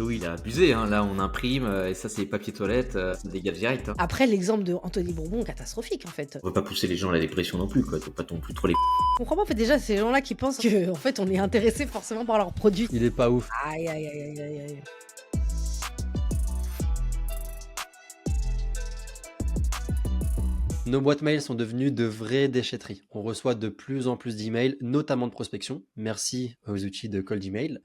Louis, il a abusé, hein. Là, on imprime, et ça, c'est papier toilette, ça dégage direct, hein. Après, l'exemple de Anthony Bourbon, catastrophique en fait. On va pas pousser les gens à la dépression non plus, quoi. Faut pas non plus trop les. Je comprends pas en fait déjà ces gens-là qui pensent que en fait on est intéressé forcément par leurs produits. Il est pas ouf. Aïe aïe aïe aïe aïe aïe. Nos boîtes mail sont devenues de vraies déchetteries. On reçoit de plus en plus d'emails, notamment de prospection. Merci aux outils de cold email.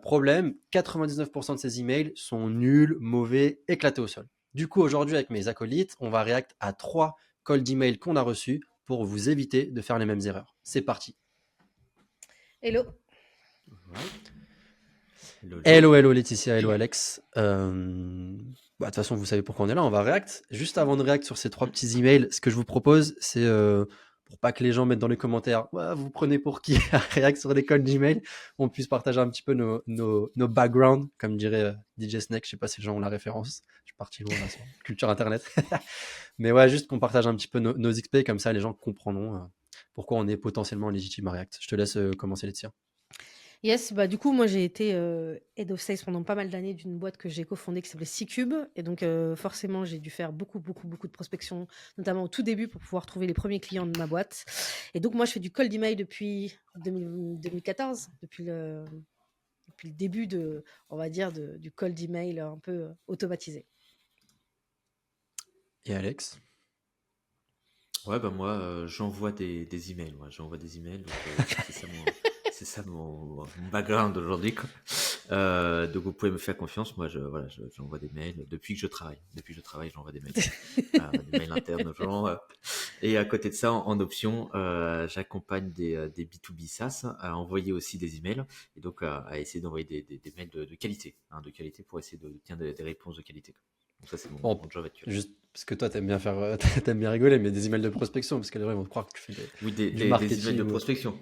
Problème, 99% de ces emails sont nuls, mauvais, éclatés au sol. Du coup, aujourd'hui, avec mes acolytes, on va react à 3 cold emails qu'on a reçus pour vous éviter de faire les mêmes erreurs. C'est parti. Hello. Hello Laetitia, hello Alex. De toute façon, vous savez pourquoi on est là, on va react. Juste avant de react sur ces 3 petits emails, ce que je vous propose, c'est pour pas que les gens mettent dans les commentaires ouais, vous prenez pour qui à react sur des codes d'email, on puisse partager un petit peu nos backgrounds, comme dirait DJ Snake. Je sais pas si les gens ont la référence. Je suis parti loin là sur culture internet. Mais ouais, juste qu'on partage un petit peu nos XP, comme ça les gens comprendront pourquoi on est potentiellement légitime à react. Je te laisse commencer Laetitia. Yes, bah du coup moi j'ai été head of sales pendant pas mal d'années d'une boîte que j'ai cofondée qui s'appelait C-Cube et donc forcément j'ai dû faire beaucoup de prospection, notamment au tout début pour pouvoir trouver les premiers clients de ma boîte. Et donc moi je fais du cold email depuis 2014, depuis le début de, on va dire, du cold email un peu automatisé. Et Alex? Ouais, bah moi, j'envoie des emails. Moi, j'envoie des emails. Donc, c'est ça mon background aujourd'hui, quoi. Donc, vous pouvez me faire confiance. Moi, j'envoie des mails depuis que je travaille. Depuis que je travaille, j'envoie des mails. Des mails internes aux gens. Et à côté de ça, en option, j'accompagne des B2B SaaS à envoyer aussi des emails et donc à essayer d'envoyer des mails de qualité, hein, de qualité pour essayer d'obtenir des réponses de qualité, quoi. Donc ça, c'est mon job actuel. Juste parce que toi, t'aimes bien faire, t'aimes bien rigoler, mais des emails de prospection, parce que les gens vont croire que tu fais Oui, du marketing. des emails de prospection.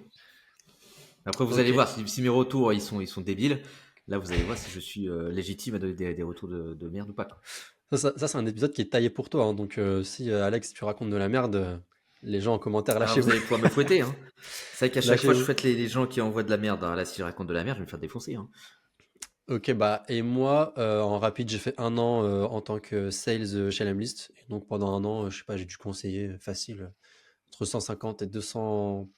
Après, vous allez voir, si mes retours ils sont débiles, là, vous allez voir si je suis légitime à donner des retours de merde ou pas, quoi. Ça, c'est un épisode qui est taillé pour toi, hein, donc si Alex, tu racontes de la merde, les gens en commentaire, Alors, lâchez-vous. vous allez pouvoir me fouetter, hein. C'est vrai qu'à chaque fois, je Lâchez-vous. fouette les gens qui envoient de la merde. Hein. Là, si je raconte de la merde, je vais me faire défoncer, hein. Ok, bah, et moi, en rapide, j'ai fait 1 an en tant que sales chez Lemlist. Et donc, pendant 1 an, je sais pas, j'ai dû conseiller facile entre 150 et 200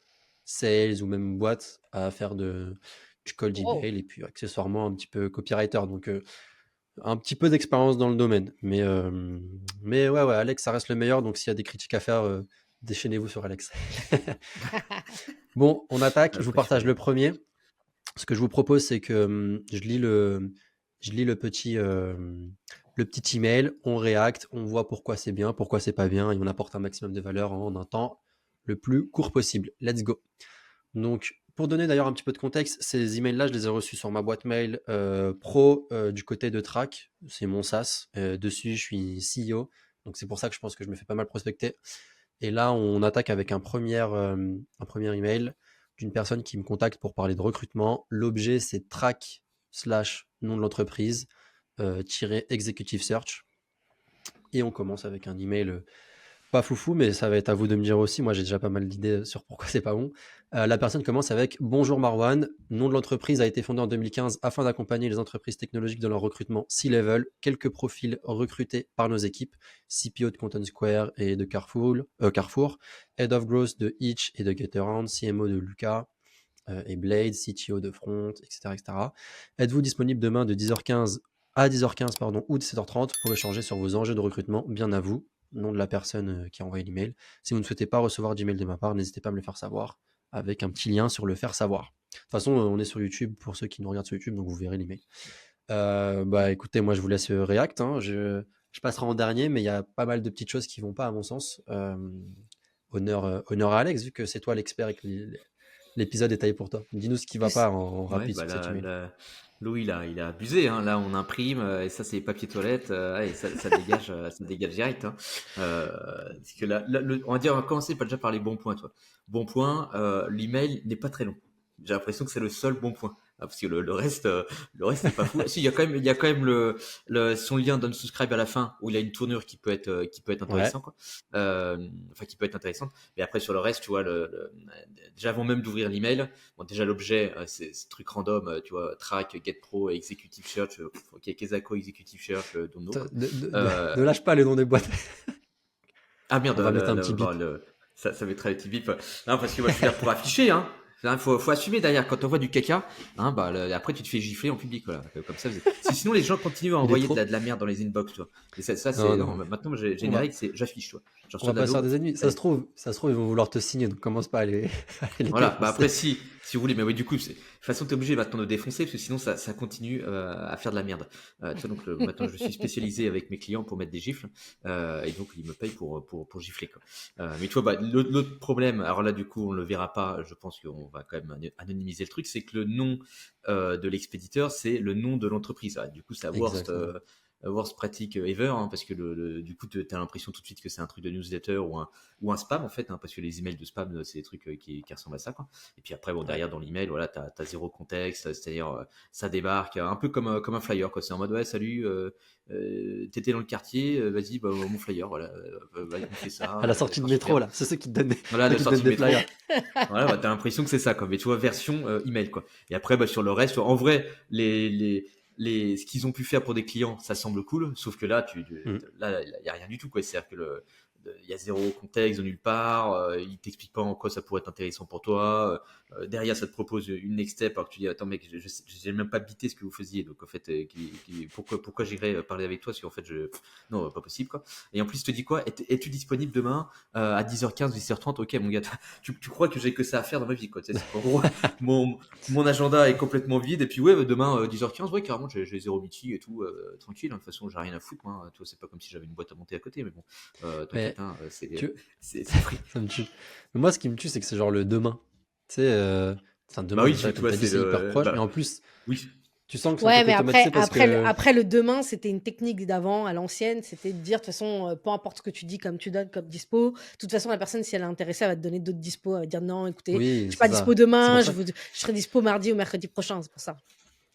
sales ou même boîtes à faire du cold Wow. email et puis accessoirement un petit peu copywriter. Donc, un petit peu d'expérience dans le domaine. Mais ouais, Alex, ça reste le meilleur. Donc, s'il y a des critiques à faire, déchaînez-vous sur Alex. Bon, on attaque. Je vous partage le premier. Ce que je vous propose, c'est que je lis le petit email, on réacte, on voit pourquoi c'est bien, pourquoi c'est pas bien, et on apporte un maximum de valeur en un temps le plus court possible. Let's go. Donc, pour donner d'ailleurs un petit peu de contexte, ces emails-là, je les ai reçus sur ma boîte mail pro du côté de Track. C'est mon SaaS. Dessus, je suis CEO. Donc, c'est pour ça que je pense que je me fais pas mal prospecter. Et là, on attaque avec un premier email d'une personne qui me contacte pour parler de recrutement. L'objet, c'est track / nom de l'entreprise executive search. Et on commence avec un email pas foufou, mais ça va être à vous de me dire aussi. Moi, j'ai déjà pas mal d'idées sur pourquoi c'est pas bon. La personne commence avec « Bonjour Marwan, nom de l'entreprise a été fondé en 2015 afin d'accompagner les entreprises technologiques dans leur recrutement C-level. Quelques profils recrutés par nos équipes, CPO de Content Square et de Carrefour, Head of Growth de Itch et de Getaround, CMO de Lucas et Blade, CTO de Front, etc. Êtes-vous disponible demain de 10h15 à 10h15 ou 17h30 pour échanger sur vos enjeux de recrutement? Bien à vous. » Nom de la personne qui a envoyé l'email. Si vous ne souhaitez pas recevoir d'email de ma part, n'hésitez pas à me le faire savoir avec un petit lien sur le faire savoir. De toute façon, on est sur YouTube pour ceux qui nous regardent sur YouTube, donc vous verrez l'email. Bah écoutez, moi je vous laisse react. Hein. Je passerai en dernier, mais il y a pas mal de petites choses qui vont pas à mon sens. Honneur à Alex, vu que c'est toi l'expert et que l'épisode est taillé pour toi. Dis-nous ce qui va pas en rapide Ouais, sur cet email. Louis, il a abusé, hein. Là, on imprime, et ça, c'est papier toilette, et ça dégage, ça dégage direct, hein. C'est que on va commencer déjà par les bons points, toi. Bon point, l'email n'est pas très long. J'ai l'impression que c'est le seul bon point. parce que le reste n'est pas fou. Si, il y a quand même son lien d'unsubscribe à la fin où il a une tournure qui peut être Ouais. intéressant, quoi. Enfin, qui peut être intéressante. Mais après, sur le reste, tu vois, déjà avant même d'ouvrir l'email, bon, déjà l'objet, c'est ce truc random, tu vois, track, get pro, executive search, ok, Kezako, executive search, don't know, quoi. Ne lâche pas les noms des boîtes. Ah merde, On va mettre un petit bip. ça mettra le petit bip. Non, parce que moi, je suis là pour afficher, hein. Faut assumer derrière. Quand on voit du caca, hein, après, tu te fais gifler en public, voilà. Comme ça. Sinon, les gens continuent à Il est envoyer trop. de la merde dans les inbox, tu vois. Et ça, c'est, Non, non, non. maintenant, j'ai On une va, règle, c'est j'affiche, tu vois. Je on reçois va de pas se faire l'ado. des ennemis. Ça se trouve, ils vont vouloir te signer. Donc commence pas à les Voilà, bah après défoncer. si vous voulez, mais oui du coup, de toute façon t'es obligé maintenant de défoncer parce que sinon ça continue à faire de la merde. Tu vois, donc maintenant je suis spécialisé avec mes clients pour mettre des gifles et donc ils me payent pour gifler, quoi. Mais tu vois, bah, l'autre problème, alors là du coup on le verra pas, je pense qu'on va quand même anonymiser le truc, c'est que le nom de l'expéditeur c'est le nom de l'entreprise. Ah, du coup c'est la Exactement. worst pratique ever, hein, parce que du coup t'as l'impression tout de suite que c'est un truc de newsletter ou un spam en fait, hein, parce que les emails de spam c'est des trucs qui ressemblent à ça, quoi. Et puis après bon, Ouais. derrière dans l'email, voilà, t'as zéro contexte, c'est-à-dire ça débarque un peu comme un flyer, quoi. C'est en mode ouais salut, t'étais dans le quartier, vas-y, bah, mon flyer, voilà, vas-y, on fait ça, À la sortie de d'accord, métro, super. là, c'est ceux qui te donnent Voilà, ceux la qui te donnent sortie de des métro. flyers. Voilà, bah, t'as l'impression que c'est ça, quoi. Mais tu vois, version email, quoi. Et après, bah, sur le reste, en vrai, ce qu'ils ont pu faire pour des clients, ça semble cool. Sauf que là, Mm. là, il y a rien du tout, quoi. C'est-à-dire que il y a zéro contexte de nulle part. Il t'explique pas en quoi ça pourrait être intéressant pour toi. Derrière, ça te propose une next step. Alors que tu dis, attends, mec, j'ai même pas bité ce que vous faisiez. Donc, en fait, pourquoi j'irais parler avec toi? Parce qu'en fait, non, pas possible, quoi. Et en plus, il te dit quoi? Es-tu disponible demain, à 10h15, 10h30? Ok, mon gars, tu crois que j'ai que ça à faire dans ma vie, quoi. Tu sais, c'est qu'en gros, mon agenda est complètement vide. Et puis, ouais, demain, 10h15, ouais, carrément, j'ai zéro meeting et tout, tranquille. Hein. De toute façon, j'ai rien à foutre, moi. Tu vois, c'est pas comme si j'avais une boîte à monter à côté, mais bon, t'inquiète, Mais hein, tu... c'est free. ça me tue. Mais moi, ce qui me tue, c'est que c'est genre le demain. Tu sais, enfin, Bah demain, oui, déjà, tu comme vois, tu as dit, c'est c'est hyper proche. Et bah, en plus, oui. tu sens que c'est un Ouais, truc mais automatisé parce que. après le demain, c'était une technique d'avant, à l'ancienne, c'était de dire, de toute façon, peu importe ce que tu dis, comme tu donnes comme dispo, de toute façon, la personne, si elle est intéressée, elle va te donner d'autres dispo, elle va te dire non, écoutez, je Oui, suis c'est pas dispo ça. C'est demain, pour ça. je serai dispo mardi ou mercredi prochain, c'est pour ça.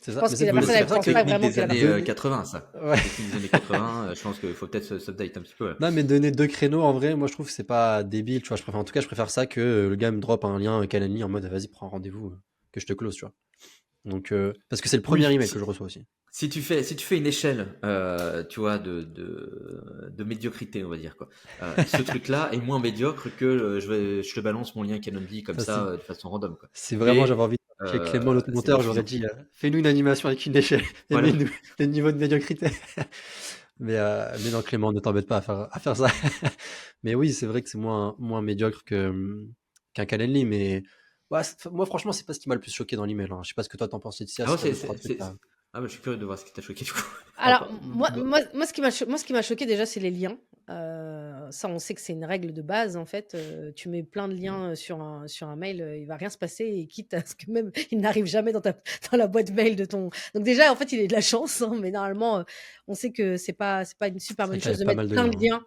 C'est Je ça. pense Mais que c'est la Oui, mais ça, personne, c'est c'est elle pour ça pense que pas technique vraiment des que la années personne. 80, ça. Ouais. Technique des années 80, je pense qu'il faut peut-être s'update un petit peu. Non, mais donner 2 créneaux, en vrai, moi, je trouve que c'est pas débile. Tu vois, en tout cas, je préfère ça que le gars me drop un lien Calendly en mode vas-y, prends un rendez-vous, que je te close, tu vois. Donc, parce que c'est le premier Oui, email que je reçois aussi. si tu fais une échelle, tu vois, de médiocrité, on va dire, quoi. Ce truc-là est moins médiocre que je te balance mon lien Calendly comme Ça, c'est ça, de façon random, quoi. c'est vraiment, j'avais Mais envie de chez Clément, notre c'est monteur, moins j'aurais suffisant. dit fais-nous une animation avec une échelle et Voilà. mets-nous le niveau de médiocrité. Mais non, Clément, ne t'embête pas à faire ça. Mais oui, c'est vrai que c'est moins médiocre qu'un Calendly, mais ouais, moi, franchement, c'est pas ce qui m'a le plus choqué dans l'email. Hein. Je sais pas ce que toi t'en penses, Laetitia, Ah si ouais, t'as deux, trois trucs là. ah bah, je suis curieux de voir ce qui t'a choqué du coup. Alors, Bah, moi, ce qui m'a choqué déjà, c'est les liens. Ça, on sait que c'est une règle de base, en fait. Tu mets plein de liens sur un mail, il va rien se passer, et quitte à ce que même il n'arrive jamais dans la boîte mail de ton. Donc déjà, en fait, il est de la chance, hein, mais normalement, on sait que c'est pas une super c'est vrai bonne qu'il y chose avait de pas mettre mal de plein liens. de Hein. liens.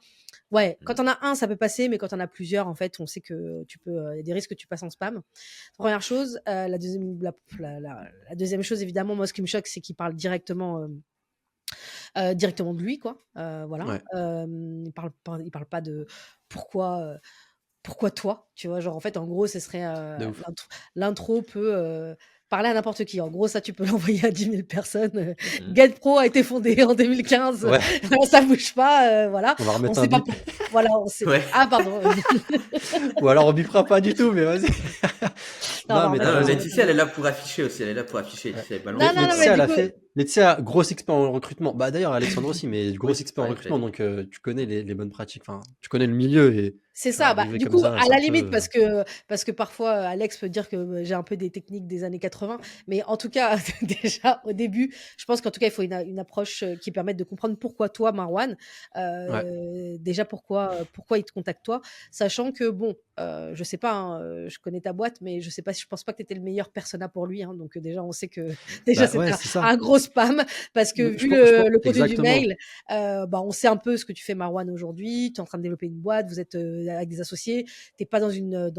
Ouais, quand Mm. on a un, ça peut passer, mais quand on a plusieurs, en fait, on sait que il y a des risques que tu passes en spam. Première chose, la deuxième chose, évidemment, moi, ce qui me choque, c'est qu'il parle directement de lui, quoi. Voilà. Ouais, Il parle pas de pourquoi, pourquoi toi, tu vois? Genre, en fait, en gros, ce serait, de ouf. l'intro peut, parler à n'importe qui. En gros, ça, tu peux l'envoyer à 10 000 personnes. Mm. GetPro a été fondé en 2015. Ouais, Ça bouge pas, voilà. on va On remettre un sait pas bip. pour voilà, on sait Ouais. ah pardon. Ou alors on bipera pas du tout, mais vas-y. Non, on va Non, mais Ah t'as non, remettre raison. Laetitia, elle est là pour afficher aussi. Elle est là pour afficher. Ouais. Laetitia, elle non, balance. non, non, mais Laetitia, elle du a coup fait. Laetitia, grosse expert en recrutement. Bah d'ailleurs, Alexandre aussi, mais grosse Oui, expert en ouais, recrutement, j'allais dire. donc tu connais les bonnes pratiques. Enfin, tu connais le milieu et c'est ça. Bah, arriver du comme coup, ça, à c'est la un limite, peu. parce que parfois, Alex peut dire que j'ai un peu des techniques des années 80, mais en tout cas, déjà, au début, je pense qu'en tout cas, il faut une approche qui permette de comprendre pourquoi toi, Marwan, Ouais. déjà pourquoi il te contacte toi, sachant que bon, je sais pas, hein, je connais ta boîte, mais je pense pas que tu étais le meilleur persona pour lui, hein, donc déjà, on sait que déjà Bah c'est ouais, c'est ça. un gros spam parce que vu le contenu du mail, on sait un peu ce que tu fais, Marwan, aujourd'hui. Tu es en train de développer une boîte, vous êtes avec des associés, t'es pas dans une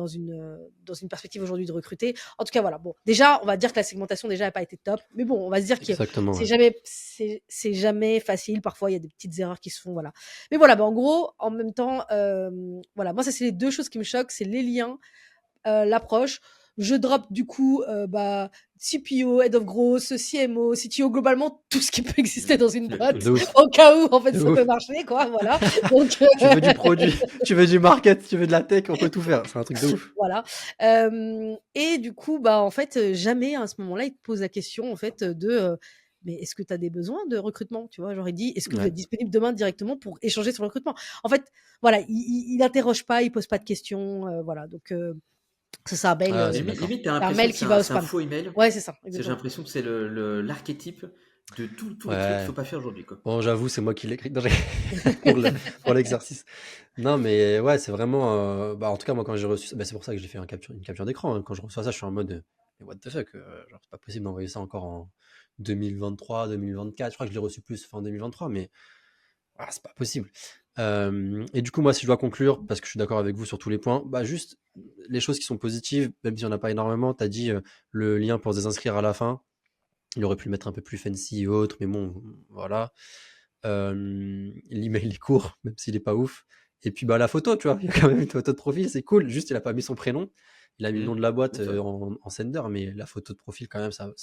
perspective aujourd'hui de recruter. En tout cas, voilà. Bon, déjà, on va dire que la segmentation déjà n'a pas été top, mais bon, on va se dire que c'est jamais facile. Parfois, il y a des petites erreurs qui se font, voilà. Mais voilà, en gros, en même temps, voilà, moi, ça c'est les deux choses qui me choquent, c'est les liens, l'approche. Je drop du coup CPO, Head of Growth, CMO, CTO, globalement tout ce qui peut exister dans une boîte au cas où en fait ça peut marcher, quoi, voilà. Donc, tu veux du produit, tu veux du market, tu veux de la tech, on peut tout faire, c'est un truc de ouf. Voilà. Et du coup, en fait, jamais à ce moment-là, il te pose la question en fait de mais est-ce que tu as des besoins de recrutement, tu vois? J'aurais dit, est-ce que vous êtes disponible demain directement pour échanger sur le recrutement? En fait, voilà, il n'interroge pas, il pose pas de questions, voilà. Donc c'est ça, mail. Limite, t'as un mail qui va au spam. C'est un faux email. Ouais, c'est ça. J'ai l'impression que c'est l'archétype de tous les trucs qu'il faut pas faire aujourd'hui, quoi. Bon, j'avoue, c'est moi qui l'ai écrit pour l'exercice. Non, mais ouais, c'est vraiment. En tout cas, moi, quand j'ai reçu, c'est pour ça que j'ai fait une capture d'écran. Hein. Quand je reçois ça, je suis en mode, mais what the fuck, genre, c'est pas possible d'envoyer ça encore en 2023, 2024. Je crois que je l'ai reçu plus fin 2023, mais c'est pas possible. Et du coup, moi, si je dois conclure, parce que je suis d'accord avec vous sur tous les points, juste les choses qui sont positives, même si on n'a pas énormément. Tu as dit le lien pour se désinscrire à la fin. Il aurait pu le mettre un peu plus fancy et autre, mais bon, voilà. L'email est court, même s'il est pas ouf. Et puis la photo, tu vois, il y a quand même une photo de profil, c'est cool. Juste, il a pas mis son prénom. Il a mis le nom de la boîte en sender, mais la photo de profil, quand même, ça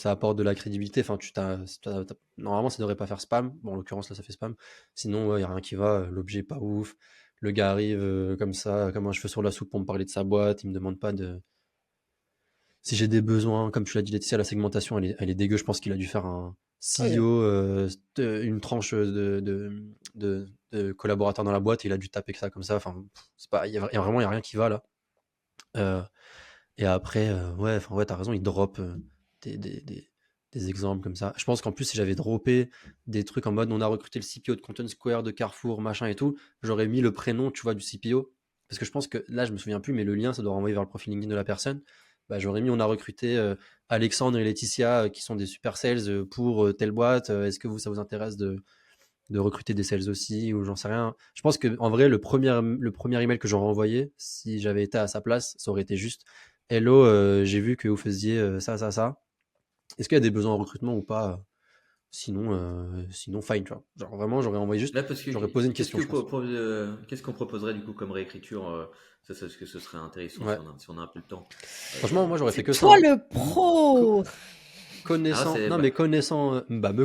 apporte de la crédibilité. Enfin, normalement, ça devrait pas faire spam. Bon, en l'occurrence, là, ça fait spam. Sinon, il n'y a rien qui va. L'objet est pas ouf. Le gars arrive comme ça, comme un cheveu sur la soupe pour me parler de sa boîte. Il me demande pas si j'ai des besoins. Comme tu l'as dit, Laetitia, la segmentation, elle est dégueu. Je pense qu'il a dû faire un CEO, une tranche de collaborateurs dans la boîte. Et il a dû taper que ça comme ça. Enfin, il y a rien qui va là. Et après, t'as raison, il drop des exemples comme ça. Je pense qu'en plus, si j'avais droppé des trucs en mode on a recruté le CPO de Content Square, de Carrefour, machin et tout, j'aurais mis le prénom, tu vois, du CPO. Parce que je pense que là, je me souviens plus, mais le lien, ça doit renvoyer vers le profil LinkedIn de la personne. J'aurais mis on a recruté Alexandre et Laetitia qui sont des super sales pour telle boîte. Est-ce que ça vous intéresse de recruter des sales aussi, ou j'en sais rien. Je pense que en vrai, le premier email que j'aurais envoyé, si j'avais été à sa place, ça aurait été juste hello, j'ai vu que vous faisiez ça. Est-ce qu'il y a des besoins en recrutement ou pas? Sinon, fine, tu vois. Genre vraiment, j'aurais envoyé juste. J'aurais posé une question. Qu'est-ce qu'on proposerait du coup comme réécriture? Est-ce que ce serait intéressant si on a un peu le temps? Franchement, moi j'aurais fait que ça. Toi le pro. Me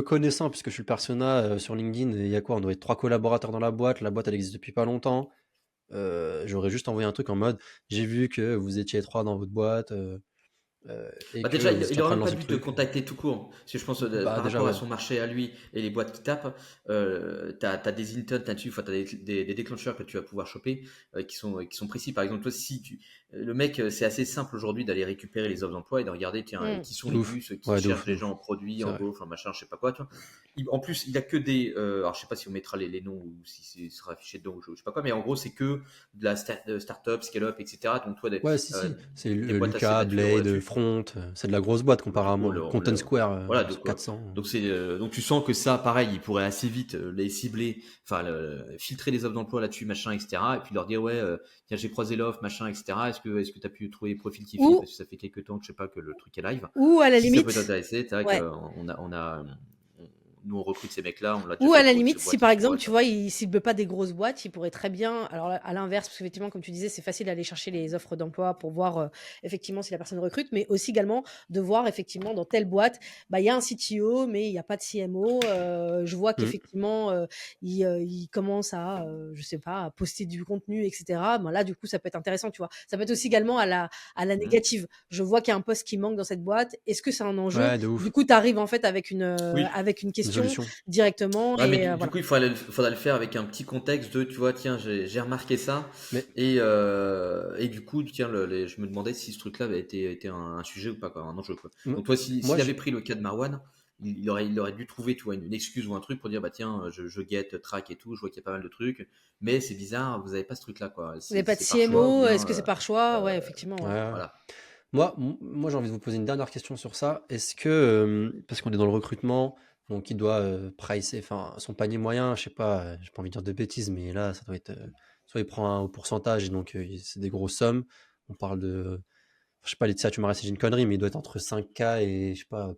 connaissant, puisque je suis le persona sur LinkedIn, il y a quoi? On doit être 3 collaborateurs dans la boîte elle existe depuis pas longtemps. J'aurais juste envoyé un truc en mode j'ai vu que vous étiez 3 dans votre boîte. Déjà, il n'aurait même pas dû te contacter tout court. Parce que je pense par rapport à son marché à lui et les boîtes qui tapent, tu as des intents là-dessus, tu as des déclencheurs que tu vas pouvoir choper qui sont précis. Par exemple, toi, le mec, c'est assez simple aujourd'hui d'aller récupérer les offres d'emploi et de regarder qui sont les bus qui cherchent les gens en produits, en go, machin, je sais pas quoi. Tu vois. En plus, il a que des. Alors, je sais pas si on mettra les noms ou si ce sera affiché dedans ou je sais pas quoi, mais en gros, c'est que de la start-up, scale-up, etc. Donc, toi, c'est Lucas, Blade, Front, c'est de la grosse boîte comparément Content Square, voilà, 400. Donc tu sens que ça, pareil, il pourrait assez vite les cibler, filtrer les offres d'emploi là-dessus, machin, etc. Et puis leur dire tiens, j'ai croisé l'offre, machin, etc. Est-ce que tu as pu trouver les profils qui fit parce que ça fait quelques temps que je sais pas que le truc est live. Ou à la limite, ça peut t'intéresser, nous on recrute ces mecs-là, on l'a ou à la limite, si par exemple, tu vois, il cible pas des grosses boîtes, il pourrait très bien, alors à l'inverse, parce qu'effectivement, comme tu disais, c'est facile d'aller chercher les offres d'emploi pour voir effectivement si la personne recrute, mais aussi également de voir effectivement dans telle boîte, il y a un CTO, mais il n'y a pas de CMO. Je vois qu'effectivement, il commence à, je sais pas, à poster du contenu, etc. Là, du coup, ça peut être intéressant, tu vois. Ça peut être aussi également à la négative. Je vois qu'il y a un poste qui manque dans cette boîte. Est-ce que c'est un enjeu? Du coup, tu arrives en fait avec une question directement. Mais du coup, il faudra le faire avec un petit contexte de, tu vois, tiens, j'ai remarqué ça. Et du coup, tiens, je me demandais si ce truc-là avait été un sujet ou pas, quoi, un enjeu, quoi. Donc, toi, s'il avait pris le cas de Marwan, il aurait dû trouver, tu vois, une excuse ou un truc pour dire, tiens, je guette, track et tout, je vois qu'il y a pas mal de trucs, mais c'est bizarre, vous n'avez pas ce truc-là, quoi. Vous n'avez pas de CMO, est-ce que c'est par choix? Ouais, effectivement. Voilà. Moi, j'ai envie de vous poser une dernière question sur ça. Est-ce que, parce qu'on est dans le recrutement, donc il doit pricer, enfin, son panier moyen, je sais pas, j'ai pas envie de dire de bêtises, mais là, ça doit être, soit il prend un au pourcentage, et donc c'est des grosses sommes. On parle de, je sais pas, Laetitia, tu m'as dit une connerie, mais il doit être entre 5K et, je sais pas,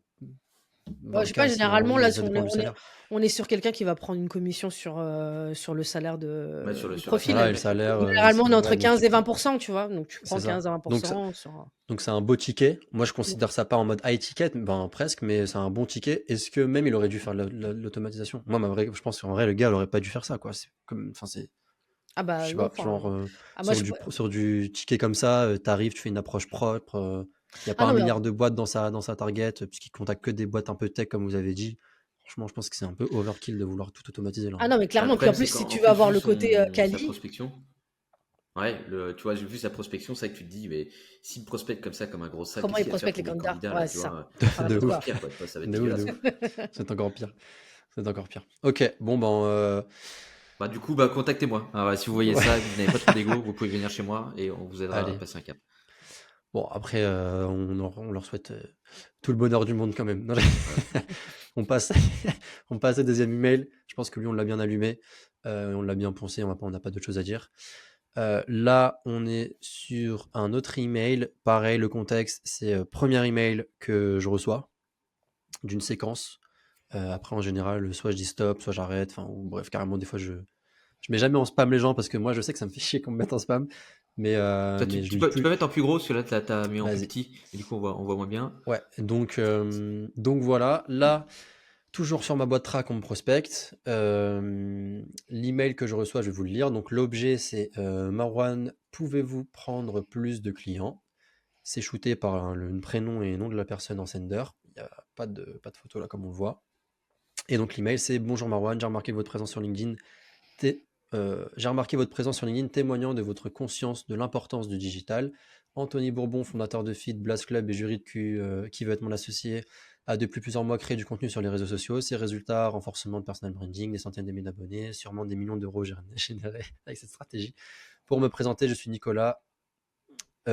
Je sais pas, 20K, généralement, là, ça dépend du salaire. on est sur quelqu'un qui va prendre une commission sur le salaire Ouais, sur du sur la profil. Voilà, et le salaire, salaire, Généralement, on est entre ouais, donc 15 et 20%, tu vois. Donc, tu c'est prends ça. 15 à Donc, 20% sur. Donc c'est un beau ticket. Moi je considère ça pas en mode high ticket, ben presque, mais c'est un bon ticket. Est-ce que même il aurait dû faire l'automatisation? Moi, je pense qu'en vrai le gars il aurait pas dû faire ça, quoi. C'est comme, enfin c'est, Ah je bah sais non, pas, enfin. genre Ah, moi, sur du ticket comme ça, t'arrives, tu fais une approche propre. Il y a Ah pas un non, mais milliard de boîtes dans sa target, puisqu'il contacte que des boîtes un peu tech comme vous avez dit. Franchement, je pense que c'est un peu overkill de vouloir tout automatiser là. Ah non, mais Bah, le clairement. Puis en problème, plus, c'est si qu'en tu veux plus, avoir vu le côté sa quali. prospection, ouais, tu vois, vu sa prospection, c'est vrai que tu te dis, mais s'il me prospecte comme ça, comme un gros sac, Comment qu'est-ce ils qu'il va faire prospectent pour les mes candidats? candidats, là, Ouais, tu c'est ça. vois? Ça va De C'est faire encore ouf, quoi? pire, quoi, tu vois, ça va être de ouf, de dégueulasse, ouf. quoi. C'est encore pire. C'est encore pire. Ok, bon ben Bah, du coup, bah, contactez-moi. Ah, ouais, si vous voyez ouais, ça, que vous n'avez pas trop d'ego, vous pouvez venir chez moi et on vous aidera à allez. passer un cap. Bon, après, on leur souhaite tout le bonheur du monde quand même. Non, Voilà. on passe, on passe au deuxième email. Je pense que lui, on l'a bien allumé. On l'a bien poncé. On n'a pas d'autre chose à dire. Là, on est sur un autre email. Pareil, le contexte, c'est premier email que je reçois d'une séquence. Après, en général, soit je dis stop, soit j'arrête. Enfin, ou bref, carrément, des fois, je mets jamais en spam les gens parce que moi, je sais que ça me fait chier qu'on me mette en spam. Mais, Toi, mais je tu lis peux plus. mettre en plus gros, parce que là, t'as mis en plus Vas-y. petit, et du coup, on voit moins bien. Ouais, donc voilà. Là, toujours sur ma boîte track, on me prospecte. L'email que je reçois, je vais vous le lire. Donc l'objet, c'est Marwan, pouvez-vous prendre plus de clients? C'est shooté par le prénom et nom de la personne en sender. Il n'y a pas de photo là, comme on le voit. Et donc l'email, c'est bonjour Marwan, j'ai remarqué votre présence sur LinkedIn. J'ai remarqué votre présence sur LinkedIn témoignant de votre conscience de l'importance du digital. Anthony Bourbon, fondateur de Feed, Blast Club et jury de qui veut être mon associé, a depuis plusieurs mois créé du contenu sur les réseaux sociaux. Ses résultats, renforcement de personal branding, des centaines de milliers d'abonnés, sûrement des millions d'euros générés avec cette stratégie. Pour me présenter, je suis Nicolas,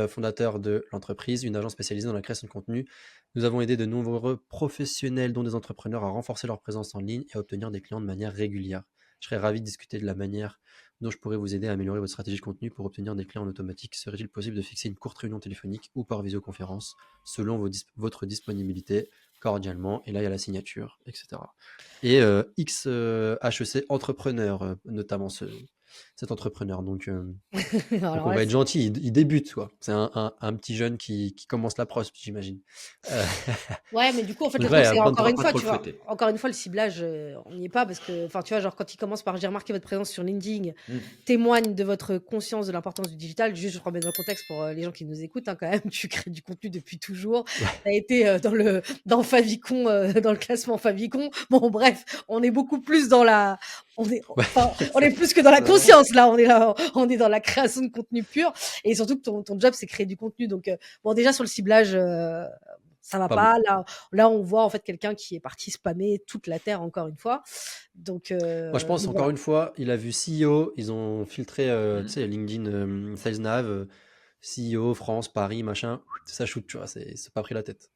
fondateur de l'entreprise, une agence spécialisée dans la création de contenu. Nous avons aidé de nombreux professionnels, dont des entrepreneurs, à renforcer leur présence en ligne et à obtenir des clients de manière régulière. Je serais ravi de discuter de la manière dont je pourrais vous aider à améliorer votre stratégie de contenu pour obtenir des clients en automatique. Serait-il possible de fixer une courte réunion téléphonique ou par visioconférence selon votre disponibilité? Cordialement, et là il y a la signature, etc. Et XHEC entrepreneur, notamment cet entrepreneur. Donc Alors on là, va être gentil, il débute, quoi. C'est un petit jeune qui commence la prospe, j'imagine. Euh, ouais, mais du coup, en fait, donc le là, il truc, y a c'est plein de encore Faudra une pas fois, trop tu le vois, fouetter. encore une fois, le ciblage, on n'y est pas parce que, enfin, tu vois, genre, quand il commence par j'ai remarqué votre présence sur LinkedIn, Hmm. témoigne de votre conscience de l'importance du digital. Juste, je remets dans le contexte pour les gens qui nous écoutent, hein, quand même, tu crées du contenu depuis toujours. Tu as été dans Favicon, dans le classement Favicon. Bon, bref, on est beaucoup plus dans la. Ouais, Enfin, on est plus que dans la c'est vrai. conscience, là. On est dans la création de contenu pur. Et surtout que ton job, c'est créer du contenu. Donc, bon, déjà, sur le ciblage. Ça va Pas bon. pas. Là, on voit en fait quelqu'un qui est parti spammer toute la terre encore une fois. Donc, Moi, je pense, voilà. encore une fois, il a vu CEO, ils ont filtré, tu Hmm. sais, LinkedIn, Sales Nav, CEO, France, Paris, machin, ça shoot, tu vois, c'est pas pris la tête.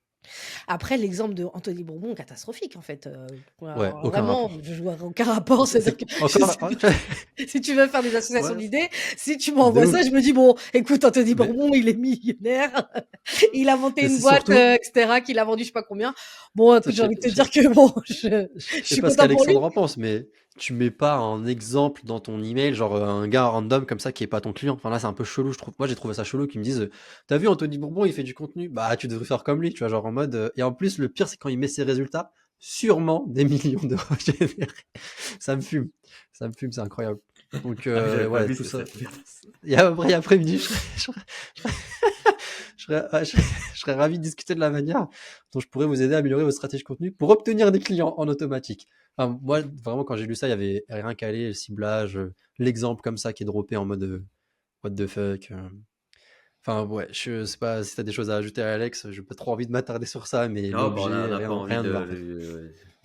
Après, l'exemple de Anthony Bourbon, catastrophique en fait. Ouais, Alors, aucun vraiment, rapport. je vois aucun rapport. C'est-à-dire que Encore, si tu veux faire des associations ouais, d'idées, si tu de m'envoies ça, ouf. je me dis bon, écoute, Anthony Mais, Bourbon, il est millionnaire, il a monté mais une c'est boîte, surtout, etc., qu'il a vendu je sais pas combien. Bon, ça, écoute, j'ai envie de te dire que bon, je je sais suis pas ce content pour lui. qu'Alexandre en pense, mais tu mets pas un exemple dans ton email, genre un gars random comme ça qui est pas ton client. Enfin là, c'est un peu chelou, je trouve. Moi, j'ai trouvé ça chelou qu'ils me disent, t'as vu Anthony Bourbon, il fait du contenu, bah tu devrais faire comme lui, tu vois, genre en mode. Et en plus, le pire, c'est quand il met ses résultats, sûrement des millions d'euros générés. Ça me fume, c'est incroyable. Donc Ah oui, j'avais pas ouais, vu tout ça. ça. Et après, après-midi, je serais ravi de discuter de la manière dont je pourrais vous aider à améliorer votre stratégie de contenu pour obtenir des clients en automatique. Enfin, moi, vraiment, quand j'ai lu ça, il y avait rien calé, le ciblage, l'exemple comme ça qui est droppé en mode what the fuck. Enfin, ouais, je sais pas si t'as des choses à ajouter à Alex, j'ai pas trop envie de m'attarder sur ça, mais Non, bah, on l'objet, n'a pas envie rien de de marrant.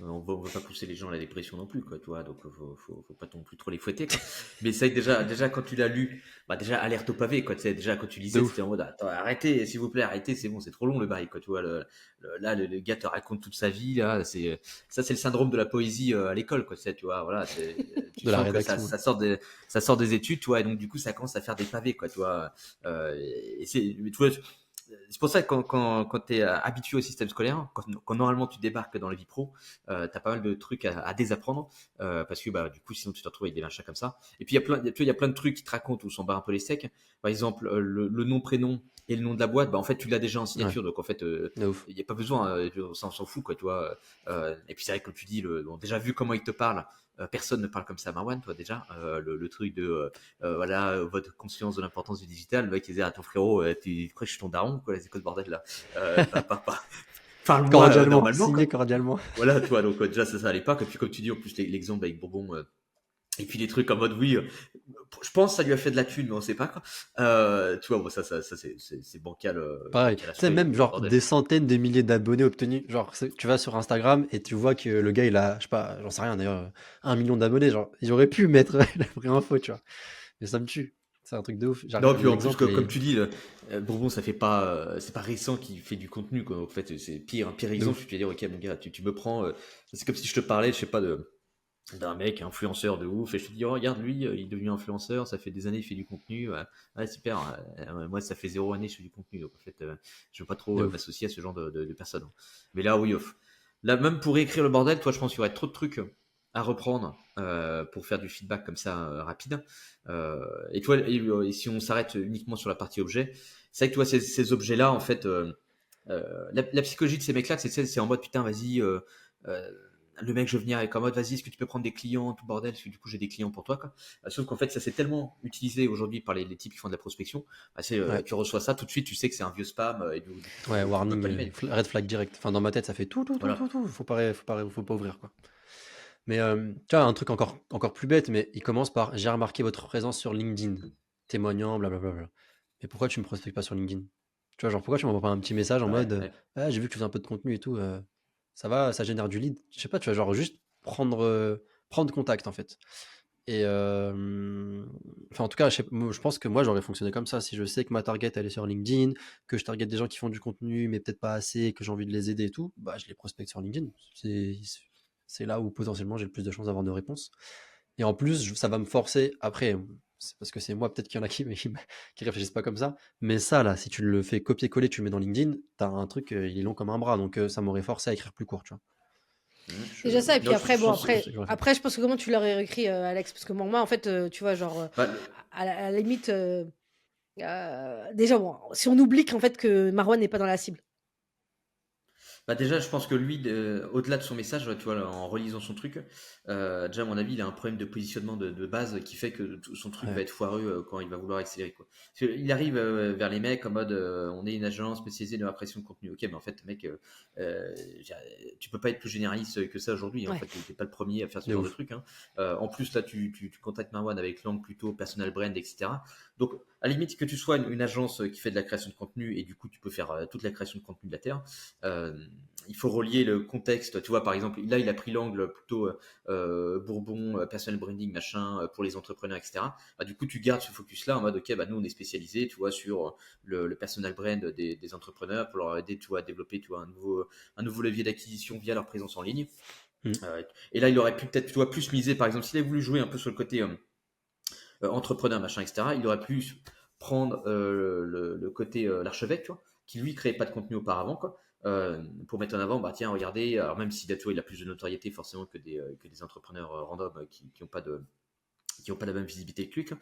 on veut pas pousser les gens à la dépression non plus, quoi, tu vois, donc faut pas non plus trop les fouetter, quoi. Mais c'est vrai que déjà quand tu l'as lu, bah déjà alerte au pavé, quoi, tu sais, déjà quand tu De lisais, ouf. c'était en mode, attends, arrêtez, s'il vous plaît, arrêtez, c'est bon, c'est trop long le bail, quoi, tu vois, là, le gars te raconte toute sa vie, là, ça c'est le syndrome de la poésie à l'école, quoi, tu sais, tu vois, voilà, tu De la sens que rédaction. ça sort des études, tu vois, et donc du coup ça commence à faire des pavés, quoi, tu vois, et mais tu vois, c'est pour ça que quand tu es habitué au système scolaire, quand normalement tu débarques dans la vie pro, tu as pas mal de trucs à désapprendre, parce que bah, du coup, sinon tu te retrouves avec des machins comme ça. Et puis il y a plein de trucs qui te racontent où s'en bat un peu les steaks. Par exemple, le nom, prénom et le nom de la boîte, bah, en fait, tu l'as déjà en Ouais, signature, donc en fait, de ouf. il n'y a pas besoin, ça on s'en fout, quoi, tu vois. Et puis c'est vrai que comme tu dis, bon, déjà vu comment il te parle, personne ne parle comme ça à Marwan, toi déjà. Le truc de voilà, votre conscience de l'importance du digital, le mec il disait à ton frérot, tu crois que je suis ton daron, quoi, c'est quoi ce bordel là? Parle-moi Cordialement, normalement, signé quoi. cordialement. Voilà, tu vois, donc déjà ça allait pas. Et puis comme tu dis, en plus l'exemple avec Bourbon, et puis les trucs en mode oui, je pense que ça lui a fait de la thune, mais on sait pas, quoi. Tu vois, bon, c'est bancal, Pareil. bancal à Tu sais, souhait, même le genre bordel. des centaines de milliers d'abonnés obtenus. Genre, tu vas sur Instagram et tu vois que le gars, il a, je sais pas, j'en sais rien d'ailleurs, 1 million d'abonnés. Genre, ils auraient pu mettre la vraie info, tu vois. Mais ça me tue. C'est un truc de ouf. Non, puis en plus, L'exemple comme est tu dis, Bourbon, ça fait pas, c'est pas récent qu'il fait du contenu, quoi. En fait, c'est pire, un pire de exemple. ouf. Tu vas dire, ok, mon gars, tu me prends, c'est comme si je te parlais, je sais pas, d'un mec influenceur de ouf, et je te dis, oh, regarde, lui, il est devenu influenceur, ça fait des années, il fait du contenu, ouais, super, moi, ça fait 0 année, je fais du contenu, donc en fait, je veux pas trop De ouf. m'associer à ce genre de personnes. Mais là, oui, là, même pour écrire le bordel, toi, je pense qu'il y aurait trop de trucs à reprendre pour faire du feedback comme ça rapide. Et toi, et si on s'arrête uniquement sur la partie objet, c'est vrai que toi, ces objets-là, en fait, la psychologie de ces mecs-là, c'est en mode putain, vas-y, euh, le mec, je veux venir avec en mode vas-y, est-ce que tu peux prendre des clients, tout bordel, parce que du coup, j'ai des clients pour toi, quoi. Sauf qu'en fait, ça c'est tellement utilisé aujourd'hui par les types qui font de la prospection, bah, Ouais. tu reçois ça tout de suite, tu sais que c'est un vieux spam, et du coup, Ouais, tu bloques warning, pas l'email. red flag direct. Enfin, dans ma tête, ça fait tout, tout, tout, tout, Voilà. tout. Faut pas ouvrir, quoi. Mais tu vois, un truc encore plus bête, mais il commence par j'ai remarqué votre présence sur LinkedIn, témoignant, blablabla. Mais pourquoi tu me prospectes pas sur LinkedIn? Tu vois, genre, pourquoi tu m'envoies pas un petit message en Ouais, mode ouais. ah, j'ai vu que tu faisais un peu de contenu et tout, ça va, ça génère du lead. Je sais pas, tu vois, genre, juste prendre contact, en fait. Et enfin, en tout cas, je pense que moi, j'aurais fonctionné comme ça. Si je sais que ma target, elle est sur LinkedIn, que je target des gens qui font du contenu, mais peut-être pas assez, que j'ai envie de les aider et tout, bah, je les prospecte sur LinkedIn. C'est là où potentiellement j'ai le plus de chances d'avoir de réponses. Et en plus, ça va me forcer, après, c'est parce que c'est moi peut-être qu'il y en a qui réfléchissent pas comme ça, mais ça, là, si tu le fais copier-coller, tu le mets dans LinkedIn, t'as un truc, il est long comme un bras, donc ça m'aurait forcé à écrire plus court, tu vois. Déjà ça, et puis Non, après, je bon, pense. C'est ça que j'aurais fait. après, je pense que comment tu l'aurais écrit, Alex? Parce que bon, moi, en fait, tu vois, genre, Bah, à la limite, déjà, bon, si on oublie qu'en fait, que Marwan n'est pas dans la cible. Bah déjà, je pense que lui, au-delà de son message, tu vois, en relisant son truc, déjà à mon avis, il a un problème de positionnement de base qui fait que son truc va Ouais, être foireux quand il va vouloir accélérer, quoi. Parce qu'il arrive vers les mecs en mode, on est une agence spécialisée de la création de contenu. Ok, mais en fait, mec, euh, tu peux pas être plus généraliste que ça aujourd'hui, hein. En Ouais. fait, t'es pas le premier à faire ce de genre de ouf. truc, hein. En plus, là, tu contactes Marwan avec l'angle plutôt personal brand, etc. Donc, à la limite que tu sois une agence qui fait de la création de contenu et du coup, tu peux faire toute la création de contenu de la terre. Euh, il faut relier le contexte. Tu vois, par exemple, là, il a pris l'angle plutôt Bourbon, personal branding, machin, pour les entrepreneurs, etc. Bah, du coup, tu gardes ce focus-là en mode, ok, bah, nous, on est spécialisé, tu vois, sur le personal brand des entrepreneurs pour leur aider, tu vois, à développer, tu vois, un nouveau levier d'acquisition via leur présence en ligne. Mm. Et là, il aurait pu peut-être, tu vois, plus miser, par exemple, s'il avait voulu jouer un peu sur le côté entrepreneur, machin, etc., il aurait pu prendre le côté l'archevêque, tu vois, qui lui créait pas de contenu auparavant, quoi, pour mettre en avant, bah tiens, regardez, alors même si tu vois, il a plus de notoriété forcément que des entrepreneurs random qui n'ont pas la même visibilité que lui, quoi.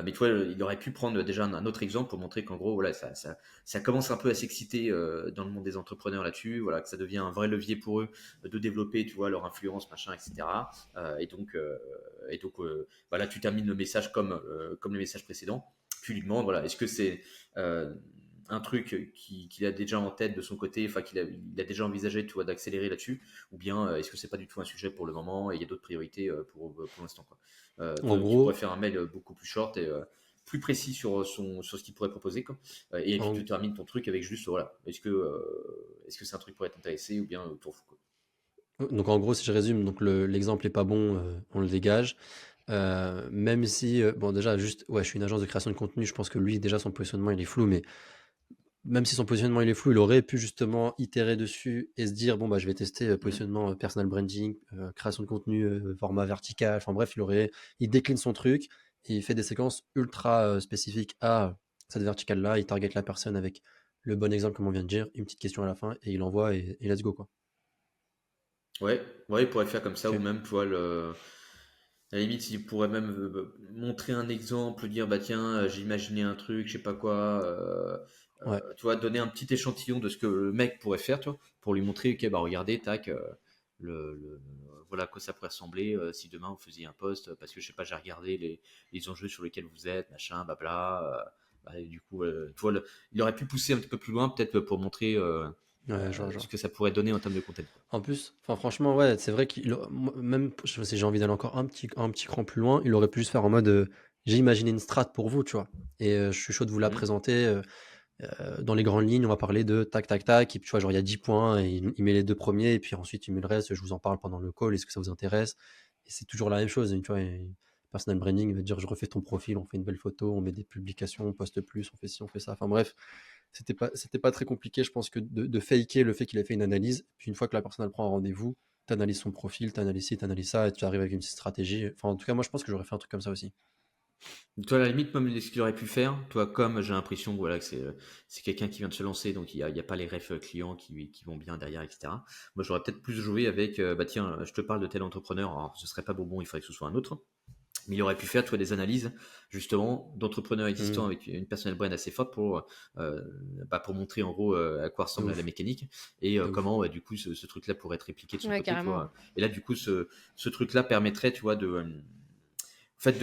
Mais tu vois, il aurait pu prendre déjà un autre exemple pour montrer qu'en gros, voilà, ça commence un peu à s'exciter dans le monde des entrepreneurs là-dessus, voilà, que ça devient un vrai levier pour eux de développer, tu vois, leur influence, machin, etc. Bah là, tu termines le message comme le message précédent. Tu lui demandes, voilà, est-ce que c'est un truc qu'il a déjà en tête de son côté, enfin il a déjà envisagé, tu vois, d'accélérer là-dessus, ou bien est-ce que c'est pas du tout un sujet pour le moment et il y a d'autres priorités pour l'instant, quoi. En Tu pourrais gros, faire un mail beaucoup plus short et plus précis sur sur ce qu'il pourrait proposer, quoi. Et puis tu en, termines ton truc avec juste voilà, est-ce que c'est un truc qui pourrait t'intéresser ou bien t'en fous, quoi. Donc en gros, si je résume, donc l'exemple est pas bon, on le dégage. Même si, bon déjà juste, ouais, je suis une agence de création de contenu, je pense que lui déjà son positionnement il est flou, mais même si son positionnement il est flou, il aurait pu justement itérer dessus et se dire bon bah je vais tester Mhm. positionnement personal branding, création de contenu, format vertical, enfin bref, il décline son truc et il fait des séquences ultra spécifiques à cette verticale là, il target la personne avec le bon exemple comme on vient de dire, une petite question à la fin et il envoie et let's go quoi. Ouais, ouais, il pourrait faire comme ça, ou Ok. même, tu vois, à la limite, il pourrait même montrer un exemple, dire, bah tiens, j'ai imaginé un truc, je sais pas quoi, Ouais. tu vois, donner un petit échantillon de ce que le mec pourrait faire, tu vois, pour lui montrer, ok, bah regardez, tac, voilà à quoi ça pourrait ressembler si demain vous faisiez un post, parce que je sais pas, j'ai regardé les enjeux sur lesquels vous êtes, machin, blabla. Bah, et du coup, tu vois, il aurait pu pousser un petit peu plus loin, peut-être pour montrer Ouais, je vois, je ce vois. que ça pourrait donner en termes de contenu, quoi. En plus, enfin franchement, ouais, c'est vrai même si j'ai envie d'aller encore un petit cran plus loin, il aurait pu juste faire en mode j'ai imaginé une strat pour vous, tu vois. Et je suis chaud de vous la Mhm. présenter. Dans les grandes lignes, on va parler de tac, tac, tac. Et puis, tu vois, genre, il y a 10 points et il met les deux premiers. Et puis ensuite, il met le reste. Je vous en parle pendant le call. Est-ce que ça vous intéresse? Et c'est toujours la même chose. Tu vois, personal branding il va te dire je refais ton profil, on fait une belle photo, on met des publications, on poste plus, on fait ci, on fait ça. Enfin bref, c'était pas très compliqué, je pense, que de faker le fait qu'il a fait une analyse. Puis une fois que la personne elle prend un rendez-vous, tu analyses son profil, tu analyses ci, tu analyses ça, et tu arrives avec une stratégie. Enfin, en tout cas, moi, je pense que j'aurais fait un truc comme ça aussi. Toi, à la limite, même ce qu'il aurait pu faire, toi, comme j'ai l'impression voilà, que c'est quelqu'un qui vient de se lancer, donc il y a pas les refs clients qui vont bien derrière, etc. Moi, j'aurais peut-être plus joué avec, bah tiens, je te parle de tel entrepreneur, alors ce serait pas Bourbon, il faudrait que ce soit un autre. Mais il aurait pu faire, toi, des analyses, justement, d'entrepreneurs existants Mmh, avec une personnel brand assez forte euh, pour montrer, en gros, à quoi de ressemble la ouf, mécanique et de ouf. comment, ouais, du coup, ce truc-là pourrait être répliqué de son Ouais, côté, tu carrément. vois. Et là, du coup, ce truc-là permettrait, tu vois, en fait,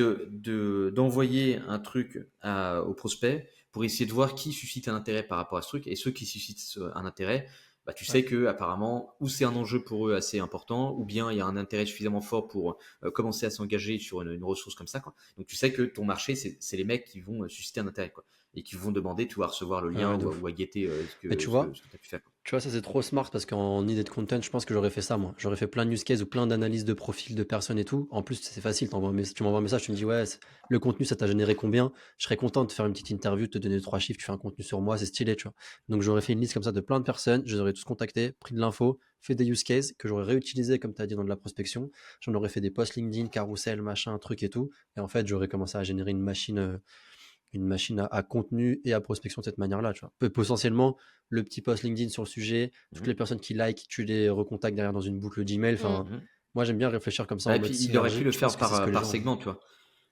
d'envoyer un truc au prospect pour essayer de voir qui suscite un intérêt par rapport à ce truc. Et ceux qui suscitent un intérêt, bah, tu Ouais. sais que apparemment, ou c'est un enjeu pour eux assez important, ou bien il y a un intérêt suffisamment fort pour commencer à s'engager sur une ressource comme ça, quoi. Donc tu sais que ton marché, c'est les mecs qui vont susciter un intérêt, quoi. Et qui vont demander, tu vas recevoir le Ouais, lien ouais, de ou ouf. à guetter Mais tu ce que tu as pu faire, quoi. vois, ça c'est trop smart parce qu'en idée de content, je pense que j'aurais fait ça moi. J'aurais fait plein de use cases ou plein d'analyses de profils de personnes et tout. En plus, c'est facile, tu m'envoies un message, tu me dis ouais, le contenu ça t'a généré combien? Je serais content de te faire une petite interview, de te donner trois chiffres, tu fais un contenu sur moi, c'est stylé, tu vois. Donc j'aurais fait une liste comme ça de plein de personnes, je les aurais tous contactés, pris de l'info, fait des use cases que j'aurais réutilisé comme tu as dit dans de la prospection. J'en aurais fait des posts LinkedIn, carousel, machin, truc et tout. Et en fait, j'aurais commencé à générer une machine à contenu et à prospection de cette manière-là, tu vois. Potentiellement, le petit post LinkedIn sur le sujet, toutes les Mhm. personnes qui like, tu les recontactes derrière dans une boucle d'email. Mm. Enfin, Mhm. moi, j'aime bien réfléchir comme ça Ah, en et mode puis il aurait pu synergie. le Je pense faire que c'est ce que les par gens. segment, tu vois.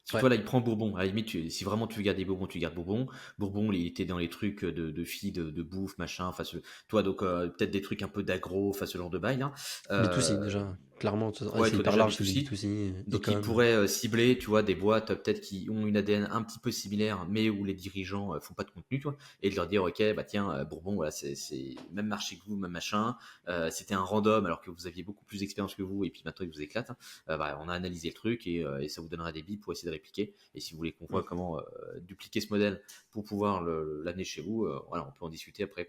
Parce que Ouais, toi, là, il prend Bourbon. À la limite, si vraiment tu veux garder Bourbon, tu gardes Bourbon. Bourbon, il était dans les trucs de filles, de bouffe, machin. Enfin, toi, donc, peut-être des trucs un peu d'agro, enfin, ce genre de bail, là. B2C Euh, déjà. Clairement, ouais, c'est toi, hyper déjà large, c'est du B2C. B2C, Donc, il e-com. pourrait cibler, tu vois, des boîtes peut-être qui ont une ADN un petit peu similaire, mais où les dirigeants font pas de contenu, tu vois, et de leur dire, ok, bah tiens, Bourbon, voilà, c'est même marché que vous, même machin. C'était un random alors que vous aviez beaucoup plus d'expérience que vous, et puis maintenant il vous éclate. Bah, on a analysé le truc et ça vous donnera des billes pour essayer de répliquer. Et si vous voulez qu'on voit Mm. comment dupliquer ce modèle pour pouvoir l'amener chez vous, voilà, on peut en discuter après,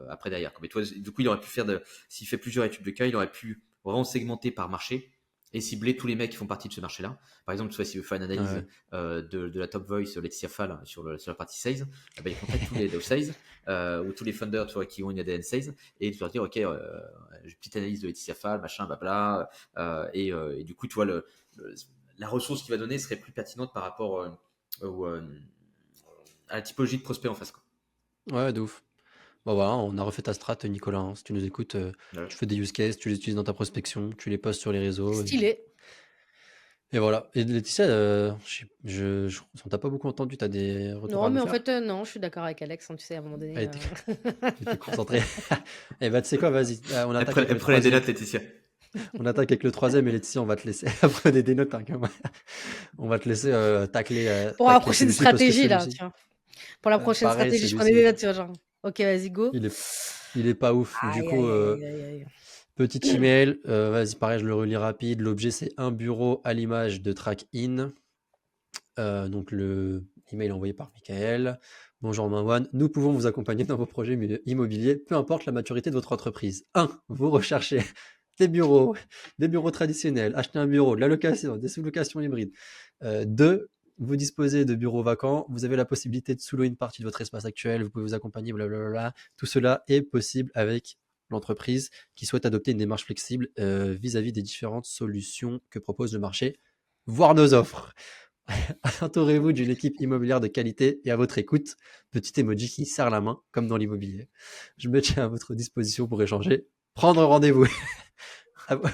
après derrière. Mais toi, du coup, il aurait pu faire s'il fait plusieurs études de cas, il aurait pu vraiment segmenter par marché et cibler tous les mecs qui font partie de ce marché-là. Par exemple, tu vois, s'il veut faire une analyse Ouais. de la top voice Laetitia Fall sur la partie sales, il contacte tous les head of sales ou tous les founders, tu vois, qui ont une ADN sales et tu leur dire, ok, j'ai une petite analyse de Laetitia Fall, machin, blabla, et du coup, tu vois, la ressource qu'il va donner serait plus pertinente par rapport à la typologie de prospect en face, quoi. Ouais, de ouf. Bon voilà, on a refait ta strat, Nicolas, hein. Si tu nous écoutes, Voilà. tu fais des use cases, tu les utilises dans ta prospection, tu les postes sur les réseaux. Stylé. Et voilà. Et Laetitia, on t'a pas beaucoup entendu, t'as des retours Non, à nous mais en faire? fait, non, je suis d'accord avec Alex, hein, tu sais, à un moment Elle donné. était, elle était concentrée. Eh bah, tu sais quoi, vas-y. On attaque avec Elle le prenait des troisième. notes, Laetitia. On attaque avec le troisième et Laetitia, on va te laisser. Prenez des notes, hein, quand même. On va te laisser Pour la tacler prochaine celui-ci parce que stratégie, là, celui-ci, tiens. Pour la prochaine pareil, stratégie, je prenais des celui-ci, notes, tu vois, genre. Ok, vas-y, go. il est, il est pas ouf. Du Aïe, coup, aïe, aïe, aïe, aïe. petit email. Vas-y, pareil, je le relis rapide. L'objet, c'est un bureau à l'image de Track-in. Donc le email envoyé par Michael. Bonjour Marwan, nous pouvons vous accompagner dans vos projets immobiliers, peu importe la maturité de votre entreprise. 1. Vous recherchez des bureaux, des bureaux traditionnels, acheter un bureau, de la location, des sous-locations hybrides. 2, vous disposez de bureaux vacants, vous avez la possibilité de sous-louer une partie de votre espace actuel, vous pouvez vous accompagner, blablabla. Tout cela est possible avec l'entreprise qui souhaite adopter une démarche flexible vis-à-vis des différentes solutions que propose le marché, voire nos offres. Entourez-vous d'une équipe immobilière de qualité et à votre écoute. Petit emoji qui serre la main, comme dans l'immobilier. Je me tiens à votre disposition pour échanger. Prendre rendez-vous.